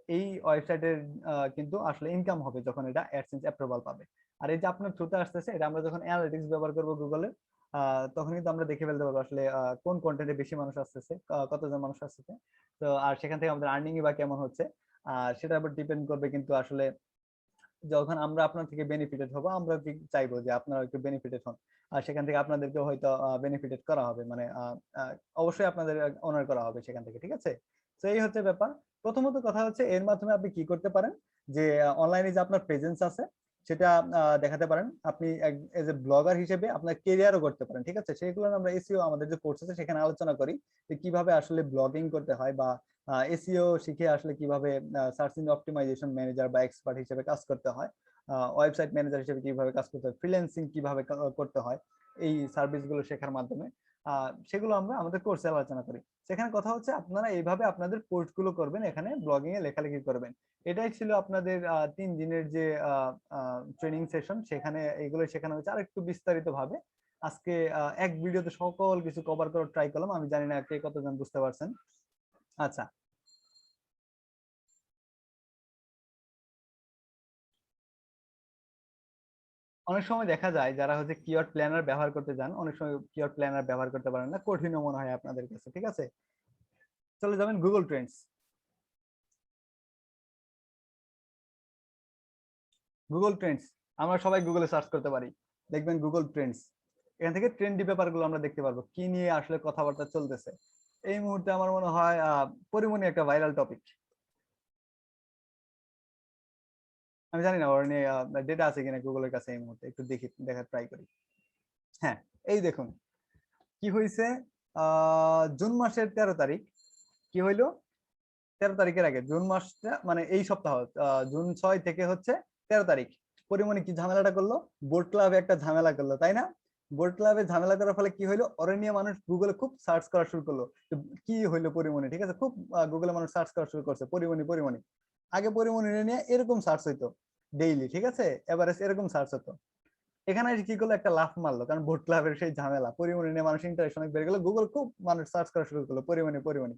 এই ওয়েবসাইটের কিন্তু আসলে ইনকাম হবে যখন এটা অ্যাডসেন্স অ্যাপ্রুভাল পাবে। আর এই যে আপনার থ্রুতে আসতেছে, এটা আমরা যখন অ্যানালিটিক্স ব্যবহার করব গুগলে, তখন কিন্তু আমরা দেখে ফেলতে পারবো আসলে কোন কন্টেন্টে বেশি মানুষ আসতেছে, কতজন মানুষ আসতেছে। তো আর সেখান থেকে আমাদের আর্নিং বা কেমন হচ্ছে, আর সেটার উপর ডিপেন্ড করবে কিন্তু আসলে যখন আমরা আপনার থেকে বেনিফিটেড হবো, আমরা চাইবো যে আপনারা একটু বেনিফিটেড হন, আর সেখান থেকে আপনাদেরকে হয়তো বেনিফিটেড করা হবে, মানে অবশ্যই আপনাদের অনার করা হবে সেখান থেকে, ঠিক আছে। তো এই হচ্ছে ব্যাপার। প্রথমত কথা হচ্ছে এর মাধ্যমে আপনি কি করতে পারেন, যে অনলাইনে যে আপনার প্রেজেন্স আছে সেটা দেখাতে পারেন। আপনি এজ এ ব্লগার হিসেবে আপনার কেরিয়ারও করতে পারেন, ঠিক আছে। সেগুলো আমরা এসইও আমাদের যে কোর্স আছে সেখানে আলোচনা করি যে কিভাবে আসলে ব্লগিং করতে হয়, বা এসইও শিখে আসলে কিভাবে সার্চ ইঞ্জিন অপটিমাইজেশন ম্যানেজার বা এক্সপার্ট হিসেবে কাজ করতে হয়, ওয়েবসাইট ম্যানেজার হিসেবে কিভাবে কাজ করতে হয়, ফ্রিল্যান্সিং কিভাবে করতে হয়, এই সার্ভিসগুলো শেখার মাধ্যমে সেগুলো আমরা আমাদের কোর্সে আলোচনা করি। সেখানে কথা হচ্ছে আপনারা এইভাবে আপনাদের পোস্টগুলো করবেন, এখানে ব্লগিং এ লেখালেখি করবেন। এটাই ছিল আপনাদের 3 দিনের যে ট্রেনিং সেশন, সেখানে এগুলো শেখানো হয়েছে আর একটু বিস্তারিত ভাবে। আজকে এক ভিডিওতে সকল কিছু কভার করার ট্রাই করলাম, আমি জানি না কে কতজন বুঝতে পারছেন। আচ্ছা, অনেক সময় দেখা যায় যারা হচ্ছে কিওয়ার্ড প্ল্যানার ব্যবহার করতে যান, অনেক সময় কিওয়ার্ড প্ল্যানার ব্যবহার করতে পারেন না, কঠিনও মনে হয় আপনাদের কাছে, ঠিক আছে। চলে যাবেন গুগল ট্রেন্ডস। গুগল ট্রেন্ডস আমরা সবাই গুগলে সার্চ করতে পারি, দেখবেন গুগল ট্রেন্ডস। এখান থেকে ট্রেন্ডি ব্যাপারগুলো আমরা দেখতে পারবো, কি নিয়ে আসলে কথাবার্তা চলতেছে। এই মুহূর্তে আমার মনে হয় পরিমণি একটা ভাইরাল টপিক। আমি জানি না ওর নিয়ে ডেটা আছে কিনা গুগলের কাছে, এই মুহূর্তে একটু দেখি, দেখার ট্রাই করি। হ্যাঁ, এই দেখুন কি হয়েছে। জুন মাসের 13 তারিখ কি হইলো, 13 তারিখের আগে জুন মাসটা মানে এই সপ্তাহ, জুন 6 থেকে হচ্ছে 13 তারিখ, পরিমণি কি ঝামেলাটা করলো, বোট ক্লাবে একটা ঝামেলা করলো, তাই না। বোট ক্লাবে ঝামেলা করার ফলে কি হইলো, ওরে নিয়ে মানুষ গুগলে খুব সার্চ করা শুরু করলো। তো কি হইলো পরিমণি, ঠিক আছে, খুব গুগলে মানুষ সার্চ করা শুরু করছে পরিমণি পরিমণি। আগে পরিমণি নিয়ে এরকম সার্চ হইতো ডেইলি, ঠিক আছে, এভারেজ এরকম সার্চ হতো। এখানে এসে কি করলো, একটা লাফ মারলো, কারণ বোট ক্লাবের সেই ঝামেলা, পরিমণি নিয়ে মানুষ ইন্টারেস্ট অনেক বেড়ে গেলো, গুগল খুব মানুষ সার্চ করা শুরু করলো পরিমণি পরিমণি।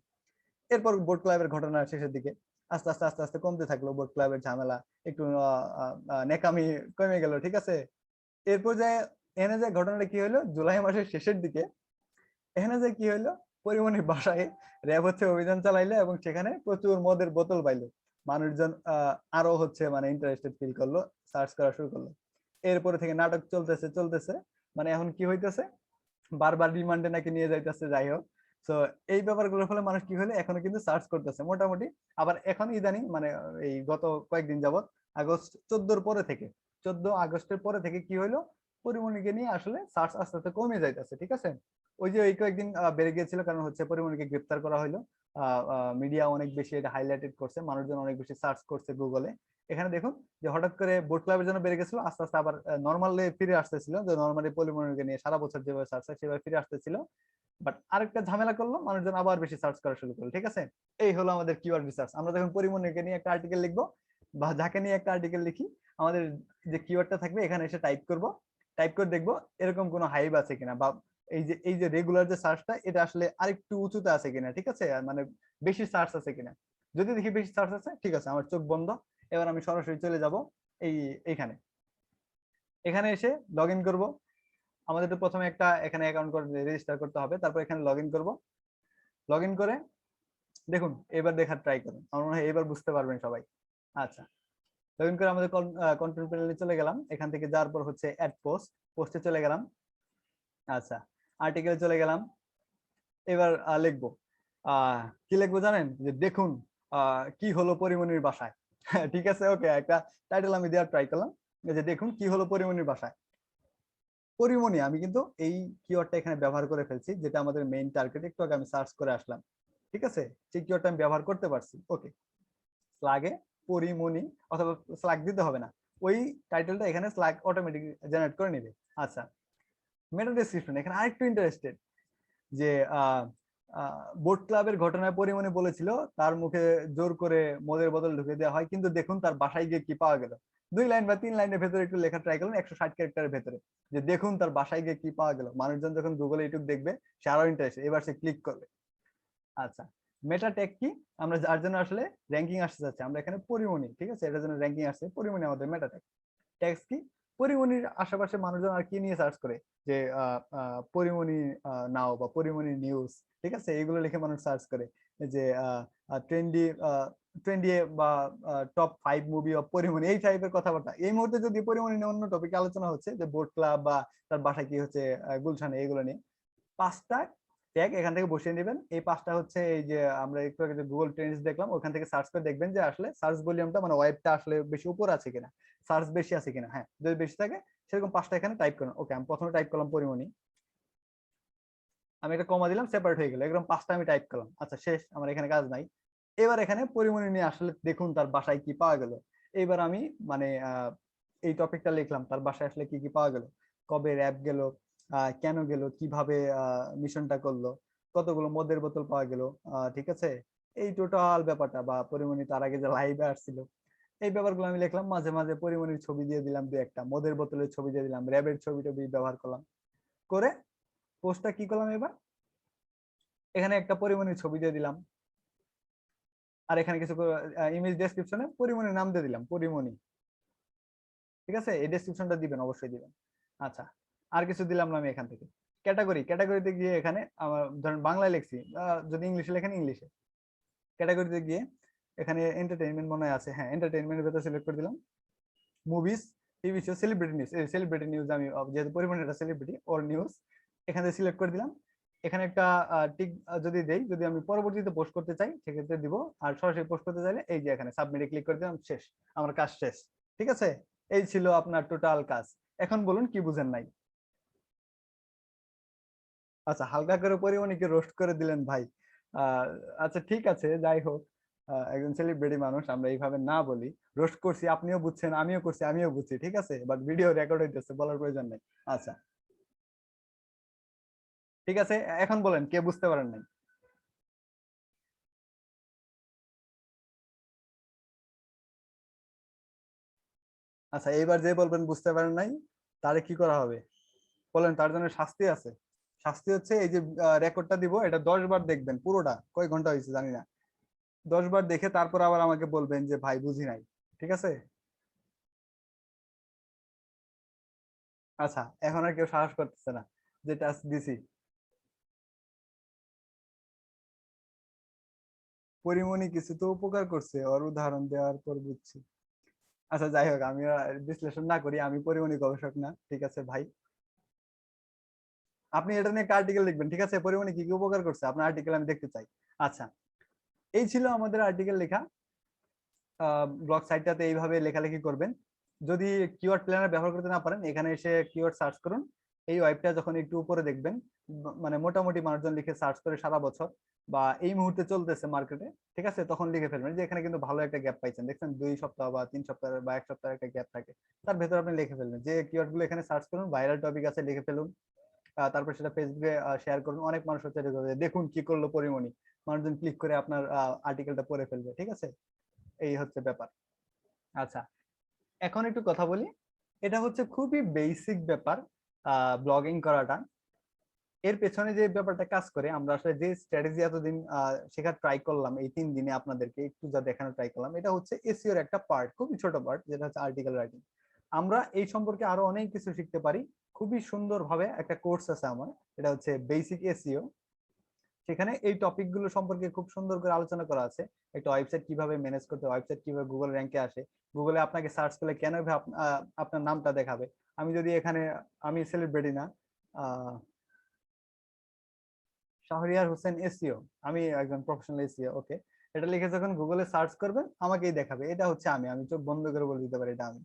এরপর বোট ক্লাবের ঘটনা শেষের দিকে আস্তে আস্তে আস্তে আস্তে কমতে থাকলো, বোট ক্লাবের ঝামেলা একটু নেকামি কমে গেল, ঠিক আছে। এরপর যে এখানে যে ঘটনাটা কি হলো, জুলাই মাসের শেষের দিকে এখানে যে কি হলো, পরিমণির বাসায় র্যাব হচ্ছে অভিযান চালাইলো, এবং সেখানে প্রচুর মদের বোতল পাইলো। মানুষজন আরো হচ্ছে মানে ইন্টারেস্টেড ফিল করলো, সার্চ করা শুরু করলো। এরপরে থেকে নাটক চলতেছে চলতেছে, মানে এখন কি হইতেছে, বারবার রিমান্ডে নাকি নিয়ে যাইতেছে, যাই হোক। তো এই ব্যাপারগুলোর ফলে মানুষ কি হলো, এখনো কিন্তু সার্চ করতেছে মোটামুটি। আবার এখন ইদানিং মানে এই গত কয়েকদিন যাবত, আগস্ট 14 পরে থেকে, 14 আগস্টের পরে থেকে কি হলো, পরিমণিকে নিয়ে আসলে সার্চ আস্তে আস্তে কমে যাইতেছে, ঠিক আছে। ওই যে এই কয়েকদিন বেড়ে গিয়েছিল, কারণ হচ্ছে পরিমণিকে গ্রেপ্তার করা হলো, মিডিয়া অনেক বেশি এটা হাইলাইটেড করছে, মানুষজন অনেক বেশি সার্চ করছে গুগলে। এখানে দেখুন যে হঠাৎ করে বোট ক্লাবের জন্য বেড়ে গেছিল, আস্তে আস্তে আবার নর্মালি ফিরে আসতেছিল, যে নর্মালি পরিমণিকে নিয়ে সারা বছর যেভাবে সার্চ হয় সেভাবে ফিরে আসতেছিল। বাট আরেকটা ঝামেলা করলো, মানুষজন আবার বেশি সার্চ করা শুরু করলো, ঠিক আছে। এই হলো আমাদের কিওয়ার্ড রিসার্চ। আমরা যখন পরিমণিকে নিয়ে একটা আর্টিকেল লিখবো, বা যাকে নিয়ে একটা আর্টিকেল লিখি, আমাদের যে কিওয়ার্ডটা থাকবে এখানে এসে টাইপ করব, টাইপ করে দেখবো এরকম কোনো হাইব আছে কিনা, বা এই যে রেগুলার যে সার্চটা এটা আসলে আরেকটু উঁচুতে আছে কিনা, ঠিক আছে, আর মানে বেশি সার্চ আছে কিনা। যদি দেখি বেশি সার্চ আছে, ঠিক আছে, আমার চোখ বন্ধ। এবার আমি সরাসরি চলে যাব এই এইখানে, এখানে এসে লগ ইন করবো। আমাদের তো প্রথমে একটা এখানে অ্যাকাউন্ট করে রেজিস্টার করতে হবে, তারপর এখানে লগ ইন করবো। লগ ইন করে দেখুন, এবার দেখার ট্রাই করুন, আমার মনে হয় এবার বুঝতে পারবেন সবাই। আচ্ছা, লগ ইন করে আমাদের কন্ট্রোল প্যানেলে চলে গেলাম, এখান থেকে যাওয়ার পর হচ্ছে অ্যাড পোস্ট, পোস্টে চলে গেলাম। আচ্ছা, আর্টিকেলে চলে গেলাম। এবার লিখবো, কি লিখবো জানেন, যে দেখুন কি হলো পরিমণির বাসায়। ঠিক আছে, ওকে, একটা টাইটেল আমি দেওয়ার ট্রাই করলাম, যে দেখুন কি হলো পরিমণির বাসায়। পরিমণি আমি কিন্তু এই কিওয়ার্ডটা এখানে ব্যবহার করে ফেলছি, যেটা আমাদের মেইন টার্গেট, একটু আগে আমি সার্চ করে আসলাম, ঠিক আছে, সেই কিওয়ার্ডটা আমি ব্যবহার করতে পারছি। ওকে, স্ল্যাগে পরিমণি, অথবা স্ল্যাগ দিতে হবে না, ওই টাইটেলটা এখানে স্ল্যাগ অটোমেটিক জেনারেট করে নেবে। আচ্ছা, মেটা ডেসক্রিপশন এখানে আরেকটু ইন্টারেস্টেড, যে বোট ক্লাবের ঘটনায় পরিমণি বলেছিল তার মুখে জোর করে মদের বোতল ঢুকে দেওয়া হয়, কিন্তু দেখুন তার বাসায় গিয়ে কি পাওয়া গেল। 2 লাইন বা 3 লাইনের ভেতরে একটু লেখা ট্রাই করুন, 160 ক্যারেক্টারের ভেতরে, যে দেখুন তার বাসায় গিয়ে কি পাওয়া গেল। মানুষজন যখন গুগলে ইউটিউব দেখবে, সে আরো ইন্টারেস্ট, এবার সে ক্লিক করবে। আচ্ছা, মেটা ট্যাগ কি, আমরা যার জন্য আসলে র্যাঙ্কিং আসতে যাচ্ছে, আমরা এখানে পরিমণি, ঠিক আছে, এটার জন্য র্যাঙ্কিং আসছে পরিমণি, আমাদের মেটা ট্যাগ। ট্যাক্স কি, পরিমণির আশেপাশে মানুষজন আর কি নিয়ে সার্চ করে, যে পরিমণি নাও বা পরিমণি নিউজ, ঠিক আছে, এগুলো লিখে মানুষ সার্চ করে, যে ট্রেন্ডি ট্রেন্ডি বা টপ 5 মুভি অফ পরিমণি, এই টাইপের কথাবার্তা। এই মুহূর্তে যদি পরিমণি নিয়ে অন্য টপিক আলোচনা হচ্ছে, যে বোট ক্লাব বা তার বাসায় কি হচ্ছে গুলশানে, এগুলো নিয়ে 5টা ট্যাগ এখান থেকে বসিয়ে নেবেন। এই 5টা হচ্ছে এই যে আমরা একটু আগে যে গুগল ট্রেন্ডস দেখলাম, ওখান থেকে সার্চ করে দেখবেন যে আসলে সার্চ ভলিউমটা মানে ওয়েবটা আসলে বেশি উপর আছে কিনা, সার্চ বেশি আছে কিনা। হ্যাঁ, যদি বেশি থাকে সেরকম 5টা এখানে টাইপ করুন। ওকে, আমি প্রথমে টাইপ করলাম পরিমণি, আমি একটা কমা দিলাম, সেপারেট হয়ে গেল, এরকম 5টা আমি টাইপ করলাম। আচ্ছা, শেষ, আমার এখানে কাজ নাই। এবার এখানে পরিমণি নিয়ে আসলে দেখুন তার বাসায় কি পাওয়া গেল। এইবার আমি মানে এই টপিকটা লিখলাম, তার বাসায় আসলে কি কি পাওয়া গেল, কবে র্যাব গেল, কেন গেল, কিভাবে মিশনটা করলো, কতগুলো মদের বোতল পাওয়া গেল, ঠিক আছে, এই টোটাল ব্যাপারটা, বা পরিমণি তার আগে যে লাইভে আসছিল, এই ব্যাপারগুলো আমি লিখলাম। মাঝে মাঝে পরিমণির ছবি দিয়ে দিলাম, দু একটা মদের বোতলের ছবি দিয়ে দিলাম, র্যাবের ছবি টবি ব্যবহার করলাম। করে পোস্টটা কি করলাম, এবার এখানে একটা পরিমণির ছবি দিয়ে দিলাম, আর এখানে কিছু ইমেজ ডেসক্রিপশনে পরিমণির নাম দিয়ে দিলাম, পরিমণি, ঠিক আছে, এই ডেসক্রিপশনটা দিবেন, অবশ্যই দিবেন। আচ্ছা, আর কিছু দিলাম না আমি এখান থেকে। ক্যাটাগরিতে গিয়ে এখানে আমার ধরেন বাংলায় লিখছি, যদি ইংলিশে লেখেন ইংলিশে, ক্যাটাগরিতে গিয়ে এখানে এন্টারটেইনমেন্ট মনে আছে, হ্যাঁ, এন্টারটেইনমেন্টের ভেতর সিলেক্ট করে দিলাম, movies, TV show, celebrity news, এই সেলিব্রিটি নিউজ আমি যেহেতু পরিমাণে একটা সেলিব্রিটি ওর নিউজ এখানে সিলেক্ট করে দিলাম। এখানে একটা টিক যদি দেই, যদি আমি পরবর্তীতে পোস্ট করতে চাই সেক্ষেত্রে দিব, আর সরাসরি পোস্ট করতে চাইলে এই যে এখানে সাবমিটে ক্লিক করে দিলাম, শেষ, আমার কাজ শেষ। ঠিক আছে, এই ছিল আপনার টোটাল কাজ। এখন বলুন কি বুঝেন নাই? আচ্ছা, হালকা করে পরিমণিকে রোস্ট করে দিলেন ভাই। আহ আচ্ছা, ঠিক আছে, যাই হোক, একজন সেলিব্রিটি মানুষ, আমরা এইভাবে না বলি। রোস্ট করছি, আপনিও বুঝছেন, আমিও করছি, আমিও বুঝছি, ঠিক আছে, বাট ভিডিও রেকর্ড হইতেছে, বলার প্রয়োজন নেই। আচ্ছা, ঠিক আছে, এখন বলেন কে বুঝতে পারেন নাই? আচ্ছা, এইবার যে বলবেন বুঝতে পারেন নাই, তারে কি করা হবে বলেন? তার জন্য শাস্তি আছে। শাস্তি হচ্ছে এই যে রেকর্ডটা দিব, এটা 10 বার দেখবেন, পুরোটা কয় ঘন্টা হয়েছে জানি না, 10 বার দেখে তারপর আবার আমাকে বলবেন যে ভাই বুঝি নাই। ঠিক আছে? আচ্ছা, এখন আর কেউ সাহস করতেছে না যে টাস্ক দিছি। পরিমণি কিছু তো উপকার করছে, ওর উদাহরণ দেওয়ার পর বুঝছি। আচ্ছা, যাই হোক, আমি আর বিশ্লেষণ না করি, আমি পরিমণি গবেষক না, ঠিক আছে ভাই। আপনি এটা নিয়ে একটা আর্টিকেল লিখবেন, ঠিক আছে, পরিমণি কি কি উপকার করছে, আপনার আর্টিকেল আমি দেখতে চাই। আচ্ছা, এই ছিল আমাদের আর্টিকেল লেখা। ব্লগ সাইটটাতে এইভাবে লেখালেখি করবেন। যদি কিওয়ার্ড প্ল্যানার ব্যবহার করতে না পারেন, এখানে এসে কিওয়ার্ড সার্চ করুন। এই ওয়েবটা যখন একটু উপরে দেখবেন, মানে মোটামুটি মানুষজন লিখে সার্চ করে সারা বছর বা এই মুহূর্তে চলতেছে মার্কেটে, ঠিক আছে, তখন লিখে ফেলবেন। যে এখানে কিন্তু ভালো একটা গ্যাপ পাইছেন, দেখছেন 2 সপ্তাহ বা 3 সপ্তাহ বা 1 সপ্তাহ একটা গ্যাপ থাকে, তার ভেতর আপনি লিখে ফেলবেন। যে কিওয়ার্ড গুলো এখানে সার্চ করুন, ভাইরাল টপিক আছে, লিখে ফেলুন। তারপর সেটা ফেসবুকে শেয়ার করুন, অনেক মানুষ হচ্ছে দেখুন কি করলো পরিমণি, মানুষজন ক্লিক করে আপনার আর্টিকেলটা পড়ে ফেলবে। ঠিক আছে, এই হচ্ছে ব্যাপার। আচ্ছা, এখন একটু কথা বলি। এটা হচ্ছে খুবই বেসিক ব্যাপার, ব্লগিং করাটা। এর পেছনে যে ব্যাপারটা কাজ করে, আমরা আসলে যে স্ট্র্যাটেজি এতদিন শেখার ট্রাই করলাম, এই 3 দিনে আপনাদেরকে একটু যা দেখানোর ট্রাই করলাম, এটা হচ্ছে এসইওর একটা পার্ট, খুবই ছোট পার্ট, যেটা হচ্ছে আর্টিকেল রাইটিং। আমরা এই সম্পর্কে আরো অনেক কিছু শিখতে পারি। খুবই সুন্দরভাবে একটা কোর্স আছে আমার, এটা হচ্ছে বেসিক এসইও। সেখানে এই টপিক গুলো সম্পর্কে খুব সুন্দর করে আলোচনা করা আছে। একটা ওয়েবসাইট কিভাবে ম্যানেজ করতে, ওয়েবসাইট কিভাবে গুগল র্যাঙ্কে আসে, গুগলে আপনাকে সার্চ করলে কেন আপনার নামটা দেখাবে। আমি যদি এখানে, আমি সেলিব্রিটি না, শাহরিয়ার হোসেন এসইও, আমি একজন প্রফেশনাল এসইও, ওকে, এটা লিখে যখন গুগলে সার্চ করবেন আমাকেই দেখাবে, এটা হচ্ছে আমি। আমি চোখ বন্ধ করে বলে দিতে পারি এটা আমি।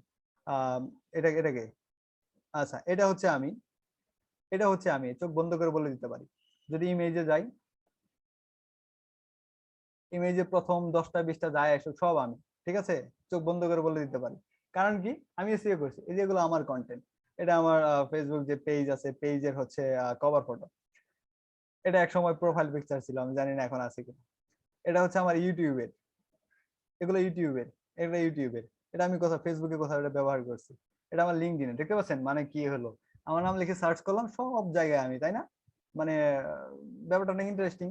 এটাকে, আচ্ছা, এটা হচ্ছে আমি চোখ বন্ধ করে বলে দিতে পারি। যদি ইমেজে যাই, ইমেজে প্রথম 10টা 20টা যায় আসুক সব আমি, ঠিক আছে, চোখ বন্ধ করে বলে দিতে পারি। কারণ কি, আমি এসইও করছি, এই যেগুলো আমার কন্টেন্ট। এটা আমার ফেসবুক যে পেজ আছে, পেজের হচ্ছে কভার ফটো। এটা এক সময় প্রোফাইল পিকচার ছিল, আমি জানি না এখন আছে কিনা। এটা হচ্ছে আমার ইউটিউবের, এগুলো ইউটিউবের, এগুলো ইউটিউবের। এটা আমি কোথাও ফেসবুকে কোথাও এটা ব্যবহার করছি। এটা আমার লিঙ্কডইনে, দেখতে পাচ্ছেন মানে কি হলো, আমার নাম লিখে সার্চ করলাম সব জায়গায় আমি, তাই না? মানে ব্যাপারটা অনেক ইন্টারেস্টিং।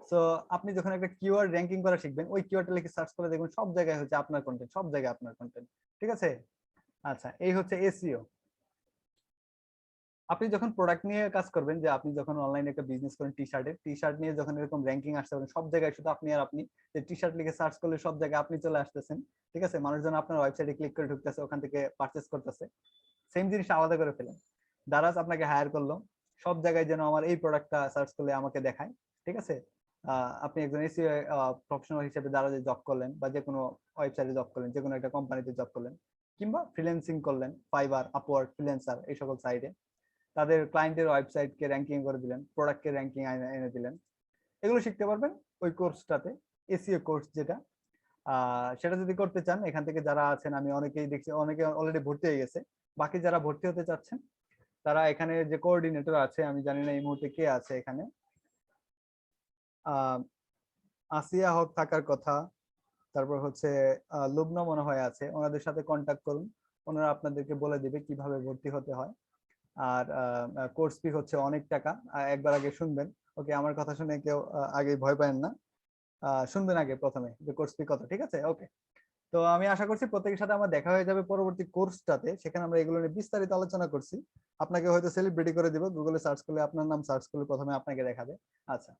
সো আপনি যখন একটা কিওয়ার্ড র্যাঙ্কিং করা শিখবেন, ওই কিওয়ার্ডটা লিখে সার্চ করে দেখবেন সব জায়গায় হচ্ছে আপনার কন্টেন্ট, সব জায়গায় আপনার কন্টেন্ট। ঠিক আছে? আচ্ছা, এই হচ্ছে এসইও। আপনি যখন প্রোডাক্ট নিয়ে কাজ করবেন, যে আপনি যখন অনলাইনে একটা বিজনেস করেন টি শার্ট নিয়ে, যখন এরকম র্যাঙ্কিং আসতে পারেন সব জায়গায়, শুধু আপনি আর আপনি, যে টি শার্ট লিখে সার্চ করলে সব জায়গায় আপনি চলে আসতেছেন। ঠিক আছে? মানুষজন আপনার ওয়েবসাইটে ক্লিক করে ঢুকতেছে, ওখান থেকে পারচেস করতেছে। সেম জিনিস আলাদা করে ফেলেন। দারাজ আপনাকে হায়ার করলো, সব জায়গায় যেন আমার এই প্রোডাক্টটা সার্চ করলে আমাকে দেখায়। ঠিক আছে? আপনি একজন এসইও প্রফেশনাল হিসেবে দারাজে জব করলেন, বা যে কোনো ওয়েবসাইটে জব করলেন, যে কোনো একটা কোম্পানিতে জব করলেন, কিংবা ফ্রিল্যান্সিং করলেন, ফাইবার, আপওয়ার্ক, ফ্রিল্যান্সার, এই সকল সাইটে তাদের ক্লায়েন্টের ওয়েবসাইটকে র্যাঙ্কিং করে দিলেন, প্রোডাক্টকে র্যাঙ্কিং এনে দিলেন। এগুলো শিখতে পারবেন ওই কোর্সটাতে, এসইও কোর্স যেটা। সেটা যদি করতে চান, এখান থেকে যারা আছেন, আমি অনেকেই দেখছি, অনেকে অলরেডি ভর্তি হয়ে গেছে। বাকি যারা ভর্তি হতে চাচ্ছেন, তারা এখানে যে কোঅর্ডিনেটর আছে, আমি জানি না এই মুহূর্তে কে আছে এখানে, আসিয়া হক থাকার কথা, তারপর হচ্ছে লুবনা মনে হয় আছে, ওনাদের সাথে কন্ট্যাক্ট করুন। ওনারা আপনাদেরকে বলে দিবে কিভাবে ভর্তি হতে হয়। আর কোর্স ফি হচ্ছে অনেক টাকা, একবার আগে শুনবেন। ওকে, আমার কথা শুনে কেউ আগে ভয় পায় না, শুনবেন আগে প্রথমে যে কোর্স ফি কত। ঠিক আছে? ওকে। তো আমি আশা করছি প্রত্যেকের সাথে আমার দেখা হয়ে যাবে পরবর্তী কোর্সটাতে, সেখানে আমরা এগুলো নিয়ে বিস্তারিত আলোচনা করছি। আপনাকে হয়তো সেলিব্রিটি করে দিব, গুগলে সার্চ করলে আপনার নাম সার্চ করলে প্রথমে আপনাকে দেখাবে। আচ্ছা।